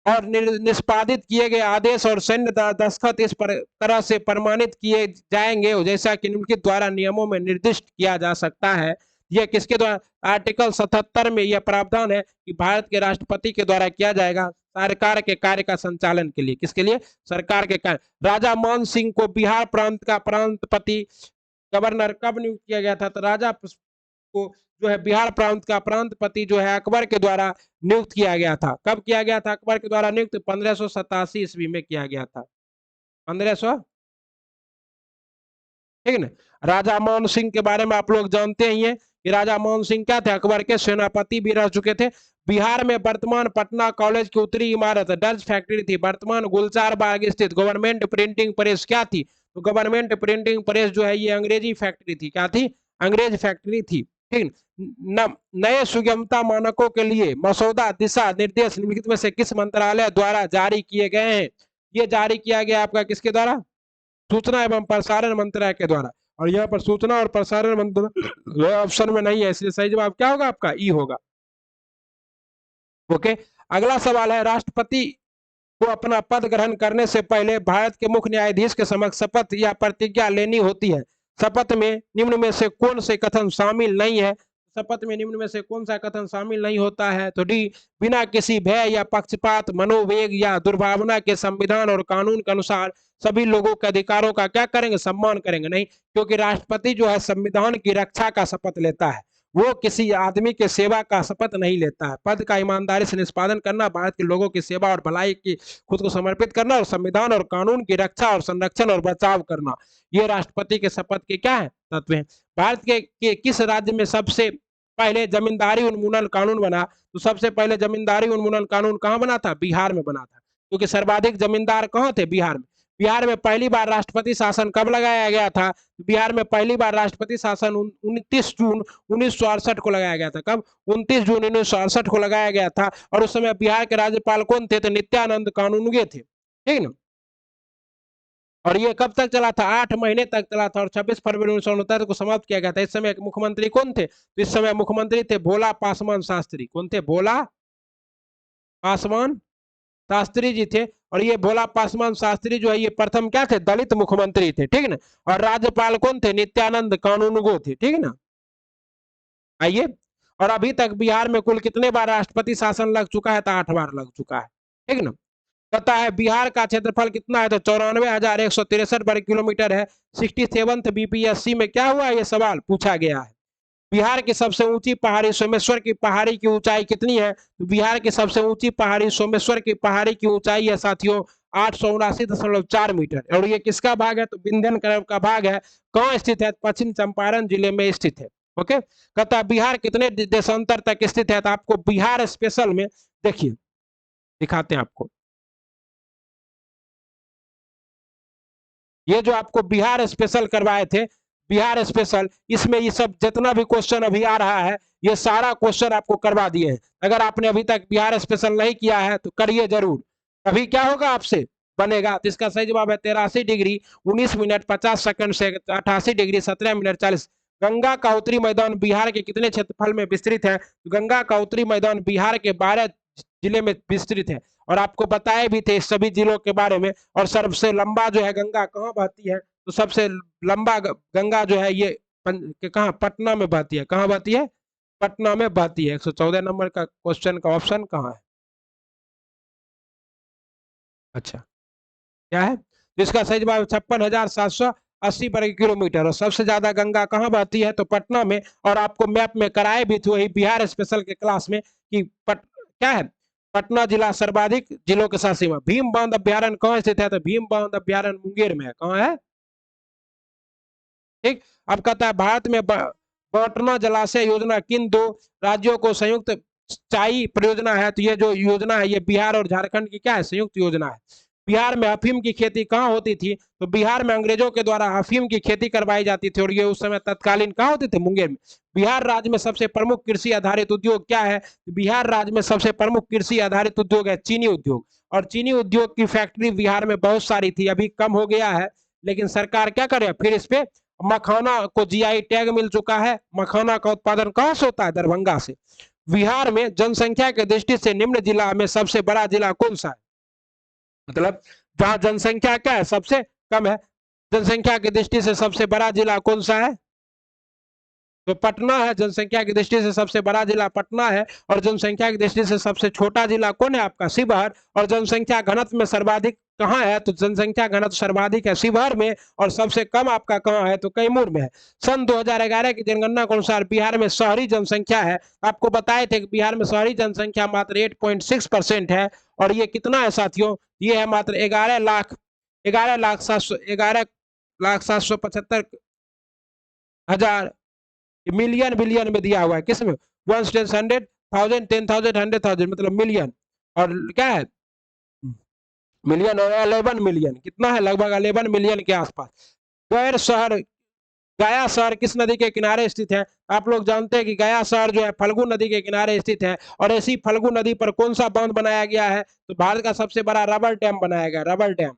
और निष्पादित किए गए आदेश और सैन्य दस्तखत इस तरह से प्रमाणित किए जाएंगे जैसा कि उनके द्वारा नियमों में निर्दिष्ट किया जा सकता है। यह किसके द्वारा? आर्टिकल 77 में यह प्रावधान है कि भारत के राष्ट्रपति के द्वारा किया जाएगा सरकार के कार्य का संचालन के लिए। किसके लिए? सरकार के कार्य। राजा मान सिंह को बिहार प्रांत का प्रांतपति गवर्नर कब नियुक्त किया गया था? तो राजा को जो है बिहार प्रांत का प्रांतपति जो है अकबर के द्वारा नियुक्त किया गया था। कब किया गया था अकबर के द्वारा नियुक्त? 1587 ईस्वी में किया गया था। 1500 ठीक है ना। राजा मान सिंह के बारे में आप लोग जानते ही हैं कि राजा मान सिंह क्या थे, अकबर के सेनापति भी रह चुके थे। बिहार में वर्तमान पटना कॉलेज की उत्तरी इमारत डच फैक्ट्री थी। वर्तमान गुलजार बाग स्थित गवर्नमेंट प्रिंटिंग प्रेस क्या थी, तो गवर्नमेंट प्रिंटिंग प्रेस जो है ये अंग्रेजी फैक्ट्री थी। क्या थी, अंग्रेज फैक्ट्री थी। ठीक, नए सुगमता मानकों के लिए मसौदा दिशा निर्देश निम्नलिखित में से किस मंत्रालय द्वारा जारी किए गए हैं, ये जारी किया गया आपका किसके द्वारा, सूचना एवं प्रसारण मंत्रालय के द्वारा। और यहाँ पर सूचना और प्रसारण मंत्रालय ऑप्शन में नहीं है, इसलिए सही जवाब क्या होगा आपका, ई होगा। ओके, अगला सवाल है, राष्ट्रपति को अपना पद ग्रहण करने से पहले भारत के मुख्य न्यायाधीश के समक्ष शपथ या प्रतिज्ञा लेनी होती है। शपथ में निम्न में से कौन से कथन शामिल नहीं है, शपथ में निम्न में से कौन सा कथन शामिल नहीं होता है, तो डी, बिना किसी भय या पक्षपात, मनोवेग या दुर्भावना के संविधान और कानून के अनुसार सभी लोगों के अधिकारों का क्या करेंगे, सम्मान करेंगे। नहीं, क्योंकि राष्ट्रपति जो है संविधान की रक्षा का शपथ लेता है, वो किसी आदमी के सेवा का शपथ नहीं लेता है। पद का ईमानदारी से निष्पादन करना, भारत के लोगों की सेवा और भलाई की खुद को समर्पित करना और संविधान और कानून की रक्षा और संरक्षण और बचाव करना, ये राष्ट्रपति के शपथ के क्या है, तत्व हैं। भारत के किस राज्य में सबसे पहले जमींदारी उन्मूलन कानून बना, तो सबसे पहले जमींदारी उन्मूलन कानून कहाँ बना था, बिहार में बना था। क्योंकि सर्वाधिक जमींदार कहाँ थे, बिहार में। बिहार में पहली बार राष्ट्रपति शासन कब लगाया गया था, बिहार में पहली बार राष्ट्रपति शासन 29 जून 1968 को लगाया गया था। कब, 29 जून 1968 को लगाया गया था। और उस समय बिहार के राज्यपाल कौन थे, तो नित्यानंद कानूनगो थे। ठीक ना। और ये कब तक चला था, 8 महीने तक चला था, और 26 फरवरी 1969 को समाप्त किया गया था। इस समय मुख्यमंत्री कौन थे, तो इस समय मुख्यमंत्री थे भोला पासवान शास्त्री। कौन थे, भोला पासवान शास्त्री जी थे। और ये भोला पासवान शास्त्री जो है ये प्रथम क्या थे, दलित मुख्यमंत्री थे। ठीक है ना। और राज्यपाल कौन थे, नित्यानंद कानूनगो थे। ठीक है ना। आइए, और अभी तक बिहार में कुल कितने बार राष्ट्रपति शासन लग चुका है, तो 8 बार लग चुका है। ठीक ना। कहता है बिहार का क्षेत्रफल कितना है, तो 94,163 वर्ग किलोमीटर है। 67th बीपीएससी में क्या हुआ, ये सवाल पूछा गया है। बिहार की सबसे ऊंची पहाड़ी सोमेश्वर की पहाड़ी की ऊंचाई कितनी है, तो बिहार की सबसे ऊंची पहाड़ी सोमेश्वर की पहाड़ी की ऊंचाई है साथियों 879.4 मीटर। और ये किसका भाग है, तो विंध्यन का भाग है। कहाँ स्थित है, पश्चिम चंपारण जिले में स्थित है। ओके, कहता है बिहार कितने देशांतर तक स्थित है, तो आपको बिहार स्पेशल में देखिए दिखाते हैं आपको। ये जो आपको बिहार स्पेशल करवाए थे, बिहार स्पेशल, इसमें ये सब जितना भी क्वेश्चन अभी आ रहा है, ये सारा क्वेश्चन आपको करवा दिए हैं। अगर आपने अभी तक बिहार स्पेशल नहीं किया है तो करिए जरूर, अभी क्या होगा आपसे बनेगा। तो इसका सही जवाब है 83 डिग्री 19 मिनट 50 सेकंड से 88 डिग्री 17 मिनट 40। गंगा का उत्तरी मैदान बिहार के कितने क्षेत्रफल में विस्तृत है, गंगा का उत्तरी मैदान बिहार के 12 जिले में विस्तृत है। और आपको बताए भी थे सभी जिलों के बारे में। और सबसे लंबा जो है गंगा कहाँ बहती है, तो सबसे लंबा गंगा जो है ये कहाँ, पटना में बहती है। कहाँ बहती है, पटना में बहती है। 114 नंबर का क्वेश्चन का ऑप्शन कहाँ है, अच्छा क्या है, तो इसका सही जवाब 56,780 वर्ग किलोमीटर। और सबसे ज्यादा गंगा कहाँ बहती है, तो पटना में। और आपको मैप में कराए भी थे वही बिहार स्पेशल के क्लास में कि क्या है, पटना जिला सर्वाधिक जिलों के साथ सीमा। भीम बांध अभ्यारण कहाँ स्थित है, तो भीम बांध अभ्यारण मुंगेर में है। कहाँ है, ठीक। अब कहता है भारत में बटना जलाशय योजना किन दो राज्यों को संयुक्त सिंचाई परियोजना है, तो ये जो योजना है ये बिहार और झारखंड की क्या है, संयुक्त योजना है। बिहार में अफीम की खेती कहाँ होती थी, तो बिहार में अंग्रेजों के द्वारा अफीम की खेती करवाई जाती थी। और ये उस समय तत्कालीन कहाँ होते थे, मुंगेर में। बिहार राज्य में सबसे प्रमुख कृषि आधारित उद्योग क्या है, बिहार राज्य में सबसे प्रमुख कृषि आधारित उद्योग है चीनी उद्योग। और चीनी उद्योग की फैक्ट्री बिहार में बहुत सारी थी, अभी कम हो गया है। लेकिन सरकार क्या करे, फिर इस पे मखाना को जीआई टैग मिल चुका है। मखाना का उत्पादन कहाँ से होता है, दरभंगा से। बिहार में जनसंख्या के दृष्टि से निम्न जिला में सबसे बड़ा जिला कौन सा है, मतलब जहां जनसंख्या क्या है, सबसे कम है। जनसंख्या की दृष्टि से सबसे बड़ा जिला कौन सा है, तो पटना है। जनसंख्या की दृष्टि से सबसे बड़ा जिला पटना है। और जनसंख्या की दृष्टि से सबसे छोटा जिला कौन है, आपका शिवहर। और जनसंख्या घनत्व में सर्वाधिक कहाँ है, तो जनसंख्या घनत्व सर्वाधिक है शिवहर में। और सबसे कम आपका कहाँ है, तो कैमूर में है। सन 2011 की जनगणना के अनुसार बिहार में शहरी जनसंख्या है, आपको बताए थे कि बिहार में शहरी जनसंख्या मात्र 8.6% है। और ये कितना है साथियों, ये है मात्र 11 लाख 775 हजार, मिलियन बिलियन में दिया हुआ है, किसमें? 1 10 100 1000 10,000 100,000 मतलब मिलियन। और क्या है? मिलियन और 11 मिलियन, कितना है? लगभग 11 मिलियन के आसपास। गैर शहर, गया शहर किस नदी के किनारे स्थित है? आप लोग जानते हैं कि गया शहर जो है फल्गु नदी के किनारे स्थित है। और ऐसी फल्गु नदी पर कौन सा बांध बनाया गया है? तो भारत का सबसे बड़ा रबर डैम बनाया गया, रबर डैम।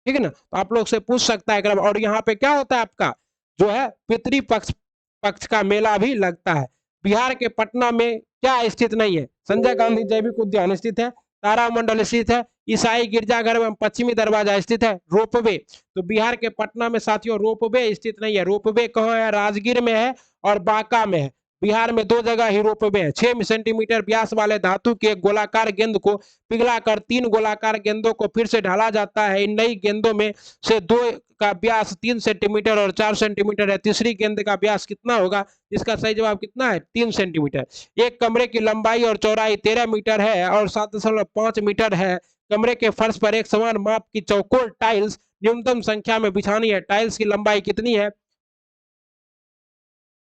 ठीक है ना? तो आप लोग से पूछ सकता है। और यहाँ पे क्या होता है आपका जो है पितृ पक्ष पक्ष का मेला भी लगता है। बिहार के पटना में क्या स्थित नहीं है? संजय गांधी जैविक उद्यान स्थित है, तारामंडल स्थित है, ईसाई गिरजाघर एवं पश्चिमी दरवाजा स्थित है, रोपवे। तो बिहार के पटना में साथियों रोपवे स्थित नहीं है। रोपवे कहाँ है? राजगीर में है और बांका में है। बिहार में 2 जगह ही रोपवे है। 6 सेंटीमीटर व्यास वाले धातु के गोलाकार गेंद को पिघलाकर 3 गोलाकार गेंदों को फिर से ढाला जाता है। इन नई गेंदों में से 2 का व्यास 3 सेंटीमीटर और 4 सेंटीमीटर है। तीसरी गेंद का व्यास कितना होगा? इसका सही जवाब कितना है? 3 सेंटीमीटर। एक कमरे की लंबाई और चौड़ाई 13 मीटर है और 7.5 मीटर है। कमरे के फर्श पर एक समान माप की चौकोर टाइल्स न्यूनतम संख्या में बिछानी है। टाइल्स की लंबाई कितनी है?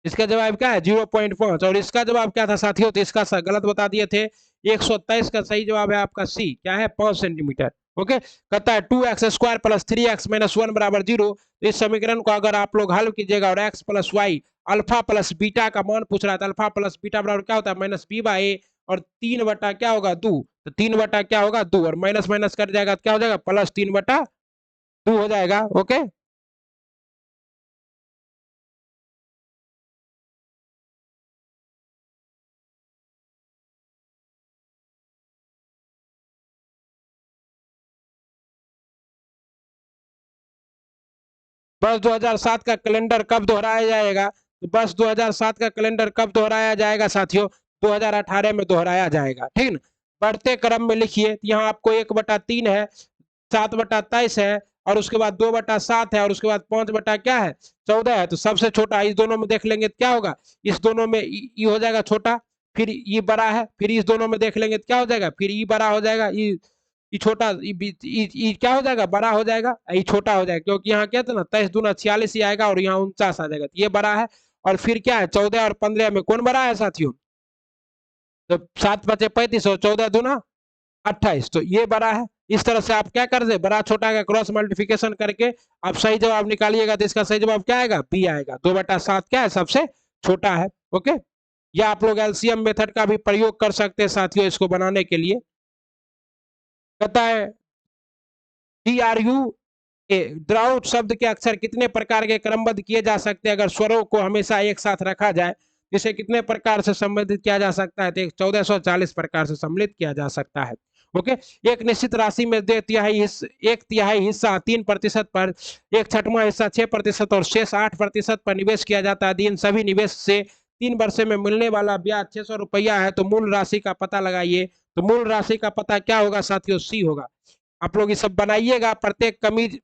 इसका जवाब क्या है? 0.5। और इसका जवाब क्या था साथियों? तो इसका गलत बता दिए थे। 127 का सही जवाब है आपका सी, क्या है? 5 सेंटीमीटर। ओके, कहता है 2x² + 3x - 1 = 0। तो इस समीकरण को अगर आप लोग हल कीजिएगा और x + y alpha plus beta का मान पूछ रहा है, तो अल्फा प्लस बीटा बराबर क्या होता है? -b/a। और 3 बटा क्या होगा? 2। तो 3 बटा क्या होगा? 2। और माइनस माइनस कर जाएगा तो क्या हो जाएगा? +3/2 हो जाएगा। ओके, वर्ष 2007 का कैलेंडर कब दोहराया जाएगा? तो वर्ष 2007 का कैलेंडर कब दोहराया जाएगा साथियों? 2018 में दोहराया जाएगा। ठीक ना? बढ़ते क्रम में लिखिए। यहाँ आपको 1/3 है, 7/23 है, और उसके बाद 2/7 है, और उसके बाद 5 बटा क्या है? 14 है। तो सबसे छोटा इस दोनों में देख लेंगे तो क्या होगा? इस दोनों में ई हो जाएगा छोटा, फिर ई बड़ा है, फिर इस दोनों में देख लेंगे तो क्या हो जाएगा? फिर ई बड़ा हो जाएगा, ई छोटा, ई क्या हो जाएगा? बड़ा हो जाएगा, ई छोटा हो जाएगा। क्योंकि यहाँ क्या था ना, 23 दूना 46 ही आएगा और यहाँ 49 आ जाएगा। तो ये बड़ा है। और फिर क्या है? 14 और 15 में कौन बड़ा है साथियों? तो 7 × 5 = 35 और 14 दूना 28। तो ये बड़ा है। इस तरह से आप क्या कर दे, बड़ा छोटा का क्रॉस मल्टीप्लिकेशन करके आप सही जवाब निकालिएगा। तो इसका सही जवाब क्या आएगा? बी आएगा। 2/7 क्या है? सबसे छोटा है। ओके, या आप लोग एलसीएम मेथड का भी प्रयोग कर सकते हैं साथियों इसको बनाने के लिए। कहता है DRU द्राउट शब्द के अक्षर कितने प्रकार के क्रमबद्ध किए जा सकते हैं अगर स्वरों को हमेशा एक साथ रखा जाए? इसे कितने प्रकार से संबंधित किया जा सकता है? तो 1440 प्रकार से सम्मिलित किया जा सकता है। ओके, एक निश्चित राशि में 1/3 हिस्सा 3% पर, 1/6 हिस्सा 6% और शेष 8% पर निवेश किया जाता है। इन सभी निवेश से 3 वर्ष में मिलने वाला ब्याज 600 रुपया है। तो मूल राशि का पता लगाइए। तो मूल राशि का पता क्या होगा साथियों? सी होगा। आप लोग ये सब बनाइएगा। प्रत्येक कमीज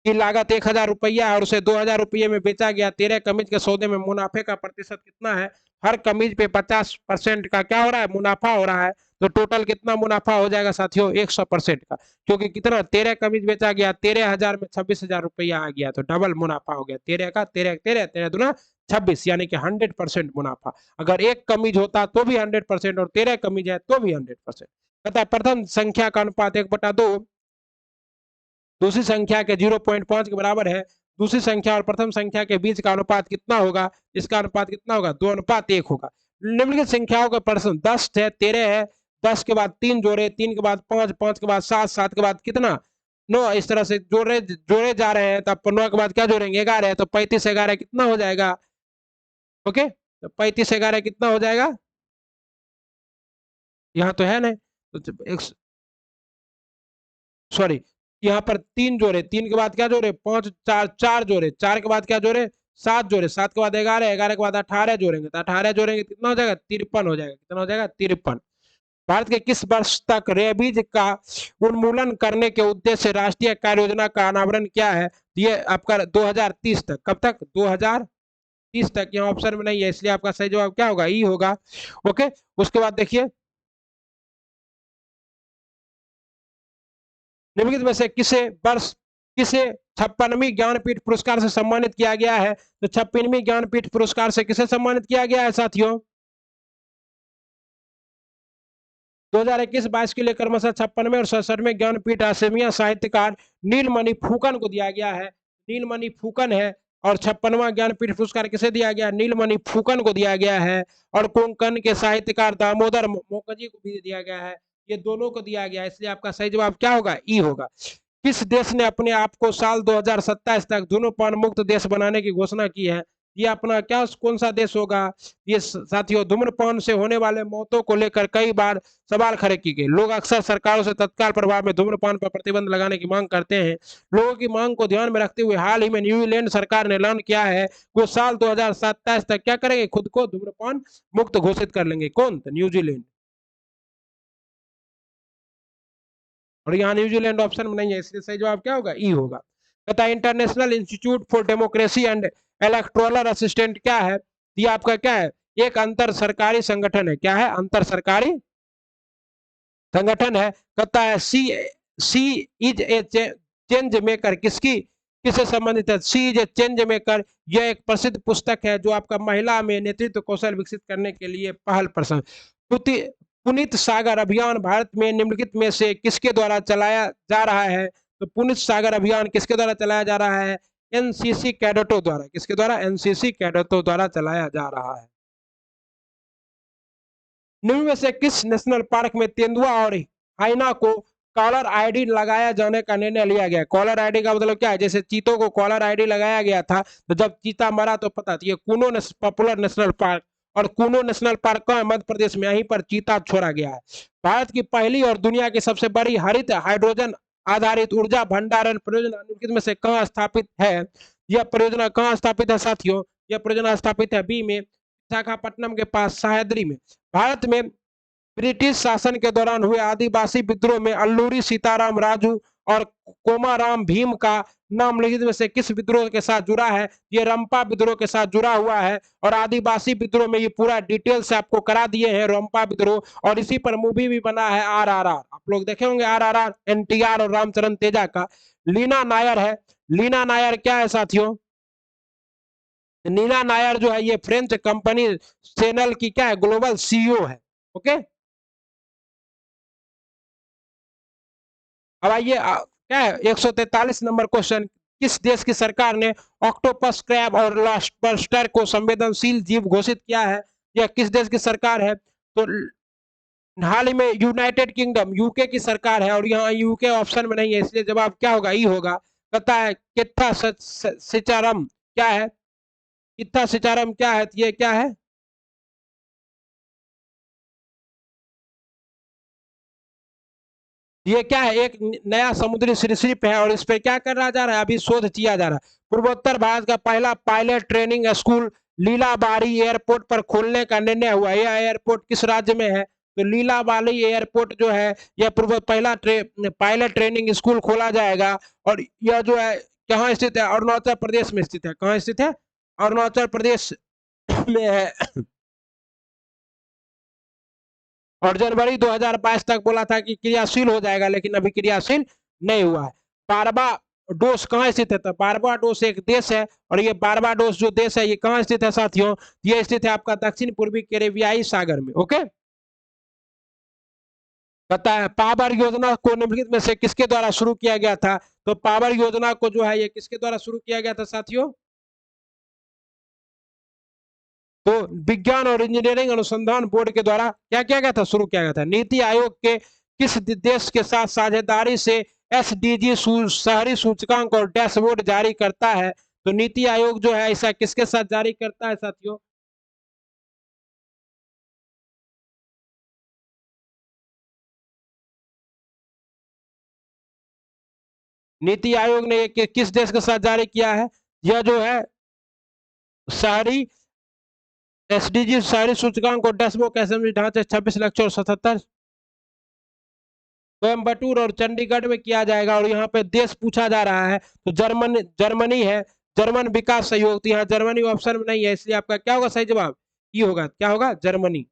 की लागत 1,000 रुपया है और उसे 2,000 रुपये में बेचा गया। 13 कमीज के सौदे में मुनाफे का प्रतिशत कितना है? हर कमीज पे 50% का क्या हो रहा है? मुनाफा हो रहा है। तो टोटल कितना मुनाफा हो जाएगा साथियों? 100% का। क्योंकि कितना? 13 कमीज बेचा गया, 13,000 में 26,000 रुपया आ गया। तो डबल मुनाफा हो गया। 13 का 13 13 13 दूना 26, यानी कि 100% मुनाफा। अगर एक कमीज होता तो भी 100% और 13 कमीज है तो भी 100%। कहता है प्रथम संख्या का अनुपात 1/2 दूसरी संख्या के 0.5 के बराबर है। दूसरी संख्या और प्रथम संख्या के बीच का अनुपात कितना होगा? इसका अनुपात कितना होगा? 2:1 होगा। निम्नलिखित संख्याओं का प्रश्न 10 है, 13 है, 10 के बाद 3 जोड़े, 3 के बाद 5, 5 के बाद 7, 7 के बाद कितना? 9। इस तरह से जोड़े जोड़े जा रहे हैं। तब 9 के बाद क्या जोड़ेंगे? 11 है। तो 35 11 कितना हो जाएगा? ओके, तो 35 11 कितना हो जाएगा? यहाँ तो है नहीं, तो सॉरी, यहाँ पर 3 जोड़े, 3 के बाद क्या जोड़े? 5 4 4 जोड़े, 4 के बाद क्या जोड़े? 7 जोड़े, 7 के बाद 11, 11 के बाद 18 जोड़ेंगे। तो 18 जोड़ेंगे कितना हो जाएगा? 53 हो जाएगा। कितना हो जाएगा? 53। भारत के किस वर्ष तक रेबीज का उन्मूलन करने के उद्देश्य से राष्ट्रीय कार्य योजना का अनावरण क्या है? ये आपका 2030 तक। कब तक? 2030 तक। यहाँ ऑप्शन में नहीं है, इसलिए आपका सही जवाब क्या होगा? ई होगा। ओके, उसके बाद देखिए, निम्नलिखित में से किसे 56वीं ज्ञानपीठ पुरस्कार से सम्मानित किया गया है? तो 56वीं ज्ञानपीठ पुरस्कार से किसे सम्मानित किया गया है साथियों? 2021-22 के लिए क्रमशः 56वें और 67वें ज्ञानपीठ असमिया साहित्यकार नीलमणि फूकन को दिया गया है। नीलमणि फूकन है। और 56वां ज्ञानपीठ पुरस्कार किसे दिया गया? नीलमणि फूकन को दिया गया है। और कोंकण के साहित्यकार दामोदर मुखर्जी को भी दिया गया है। ये दोनों को दिया गया है, इसलिए आपका सही जवाब क्या होगा? ई होगा। किस देश ने अपने आप को साल 2027 तक धूम्रपान मुक्त देश बनाने की घोषणा की है? ये अपना क्या कौन सा देश होगा? ये साथियों, धूम्रपान से होने वाले मौतों को लेकर कई बार सवाल खड़े किए गए। लोग अक्सर सरकारों से तत्काल प्रभाव में धूम्रपान पर प्रतिबंध लगाने की मांग करते हैं। लोगों की मांग को ध्यान में रखते हुए हाल ही में न्यूजीलैंड सरकार ने ऐलान किया है वो साल 2027 तक क्या करेंगे? खुद को धूम्रपान मुक्त घोषित कर लेंगे। कौन? तो न्यूजीलैंड। और यहाँ न्यूजीलैंड ऑप्शन में नहीं है, इसलिए सही जवाब क्या होगा? ई होगा। तथा international institute for democracy and electoral assistant क्या है? ये आपका क्या है? एक अंतर सरकारी संगठन है। क्या है? अंतर सरकारी संगठन है। कहता है सी इज ए चेंज मेकर। किसकी किससे संबंधित है? सी इज ए चेंज मेकर। यह एक प्रसिद्ध पुस्तक है जो आपका महिला में नेतृत्व कौशल विकसित करने के लिए पहल प्रसंग। पुनीत सागर अभियान भारत में निम्नलिखित में से किसके द्वारा चलाया जा रहा है? तो पुनीत सागर अभियान किसके द्वारा चलाया जा रहा है? एनसीसी कैडेटों द्वारा। किसके द्वारा? एनसीसी कैडेटों द्वारा चलाया जा रहा है। निम्न में से किस नेशनल पार्क में तेंदुआ और हाइना को कॉलर आईडी लगाया जाने का निर्णय लिया गया? कॉलर आईडी का मतलब क्या है? जैसे चीतों को कॉलर आईडी लगाया गया था, तो जब चीता मरा तो पता था। ये कूनो पॉपुलर नेशनल पार्क, और कूनो नेशनल पार्क का मध्य प्रदेश में, यहीं पर चीता छोड़ा गया है। भारत की पहली और दुनिया की सबसे बड़ी हरित हाइड्रोजन आधारित ऊर्जा भंडारण परियोजना निम्नलिखित में से कहाँ स्थापित है? यह परियोजना कहाँ स्थापित है साथियों? यह परियोजना स्थापित है बी में, विशाखापट्टनम के पास सह्याद्री में। भारत में ब्रिटिश शासन के दौरान हुए आदिवासी विद्रोह में अल्लूरी सीताराम राजू और कोमाराम भीम का नाम निम्नलिखित में से किस विद्रोह के साथ जुड़ा है? ये रंपा विद्रोह के साथ जुड़ा हुआ है। और आदिवासी विद्रोह में ये पूरा डिटेल से आपको करा दिए हैं, रंपा विद्रोह। और इसी पर मूवी भी बना है RRR। आप लोग देखे होंगे RRR, NTR और रामचरण तेजा का। लीना नायर है। लीना नायर क्या है साथियों? नीला नायर जो है ये फ्रेंच कंपनी चैनल की क्या है? ग्लोबल CEO है। ओके, अब आइए क्या है 143 नंबर क्वेश्चन। किस देश की सरकार ने ऑक्टोपस, क्रैब और लॉबस्टर को संवेदनशील जीव घोषित किया है? यह किस देश की सरकार है? तो हाल ही में यूनाइटेड किंगडम, यूके की सरकार है। और यहाँ यूके ऑप्शन में नहीं है, इसलिए जवाब क्या होगा? ई होगा। कहता है कित्था सिचारम क्या है? कित्था सिचारम क्या है? ये क्या है? ये क्या है? एक नया समुद्री सरीसृप है और इस पे क्या करा जा रहा है? अभी शोध किया जा रहा है। पूर्वोत्तर भारत का पहला pilot training school Lilabari airport पर खोलने का निर्णय हुआ। यह एयरपोर्ट किस राज्य में है? तो लीलाबारी एयरपोर्ट जो है यह पहला पायलट ट्रेनिंग स्कूल खोला जाएगा। और यह जो है कहाँ स्थित है? अरुणाचल प्रदेश में स्थित है। कहाँ स्थित है? अरुणाचल प्रदेश में है। और जनवरी 2022 तक बोला था कि क्रियाशील हो जाएगा, लेकिन अभी क्रियाशील नहीं हुआ है। बारबाडोस कहाँ स्थित है? तो बारबाडोस एक देश है। और ये बारबाडोस जो देश है ये कहाँ स्थित है साथियों? ये स्थित है आपका दक्षिण पूर्वी कैरेबियाई सागर में। ओके, पता है पावर योजना को निम्नलिखित में से किसके द्वारा शुरू किया गया था? तो पावर योजना को जो है ये किसके द्वारा शुरू किया गया था साथियों? तो विज्ञान और इंजीनियरिंग अनुसंधान बोर्ड के द्वारा क्या किया गया था? शुरू किया गया था। नीति आयोग के किस देश के साथ साझेदारी से SDG शहरी सूचकांक और डैशबोर्ड जारी करता है? तो नीति आयोग जो है ऐसा किसके साथ जारी करता है साथियों? नीति आयोग ने किस देश के साथ जारी किया है? यह जो है शहरी SDG शहरी सूचकांक और डैशबोर्ड के ढांचे 26 लक्ष्य और 77 कोयम्बटूर और चंडीगढ़ में किया जाएगा। और यहाँ पे देश पूछा जा रहा है तो जर्मनी है। जर्मन विकास सहयोग, तो यहाँ जर्मनी ऑप्शन में नहीं है, इसलिए आपका क्या होगा सही जवाब? ये होगा। क्या होगा? जर्मनी।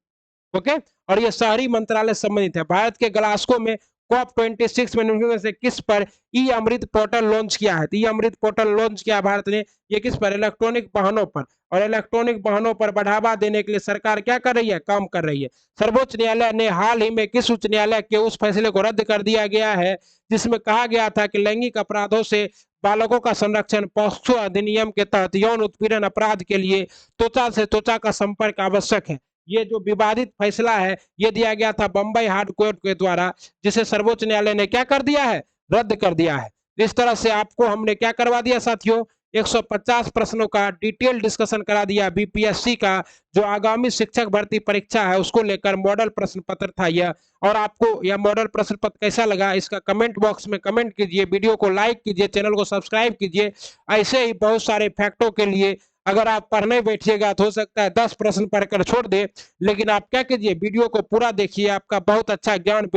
ओके, और ये शहरी मंत्रालय संबंधित है। भारत के ग्लास्को में COP 26 में से किस पर ई अमृत पोर्टल लॉन्च किया है? तो ई अमृत पोर्टल लॉन्च किया भारत ने, ये किस पर? इलेक्ट्रॉनिक वाहनों पर। और इलेक्ट्रॉनिक वाहनों पर बढ़ावा देने के लिए सरकार क्या कर रही है? काम कर रही है। सर्वोच्च न्यायालय ने हाल ही में किस उच्च न्यायालय के उस फैसले को रद्द कर दिया गया है जिसमें कहा गया था कि लैंगिक अपराधों से बालकों का संरक्षण पॉक्सो अधिनियम के तहत यौन उत्पीड़न अपराध के लिए त्वचा से त्वचा का संपर्क आवश्यक है। ये जो विवादित फैसला है ये दिया गया था बम्बई हार्ड कोर्ट के द्वारा, जिसे सर्वोच्च न्यायालय ने क्या कर दिया है? रद्द कर दिया है। इस तरह से आपको हमने क्या करवा दिया साथियों? 150 प्रश्नों का डिटेल डिस्कशन करा दिया बीपीएससी का जो आगामी शिक्षक भर्ती परीक्षा है उसको लेकर मॉडल प्रश्न पत्र था यह। और आपको यह मॉडल प्रश्न पत्र कैसा लगा इसका कमेंट बॉक्स में कमेंट कीजिए, वीडियो को लाइक कीजिए, चैनल को सब्सक्राइब कीजिए। ऐसे ही बहुत सारे फैक्टों के लिए अगर आप पढ़ने बैठिएगा तो हो सकता है 10 प्रश्न पढ़कर छोड़ दे, लेकिन आप क्या कीजिए, वीडियो को पूरा देखिए, आपका बहुत अच्छा ज्ञान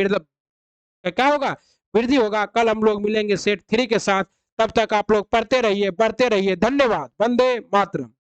क्या होगा? वृद्धि होगा। कल हम लोग मिलेंगे सेट 3 के साथ। तब तक आप लोग पढ़ते रहिए, बढ़ते रहिए। धन्यवाद। वंदे मातरम।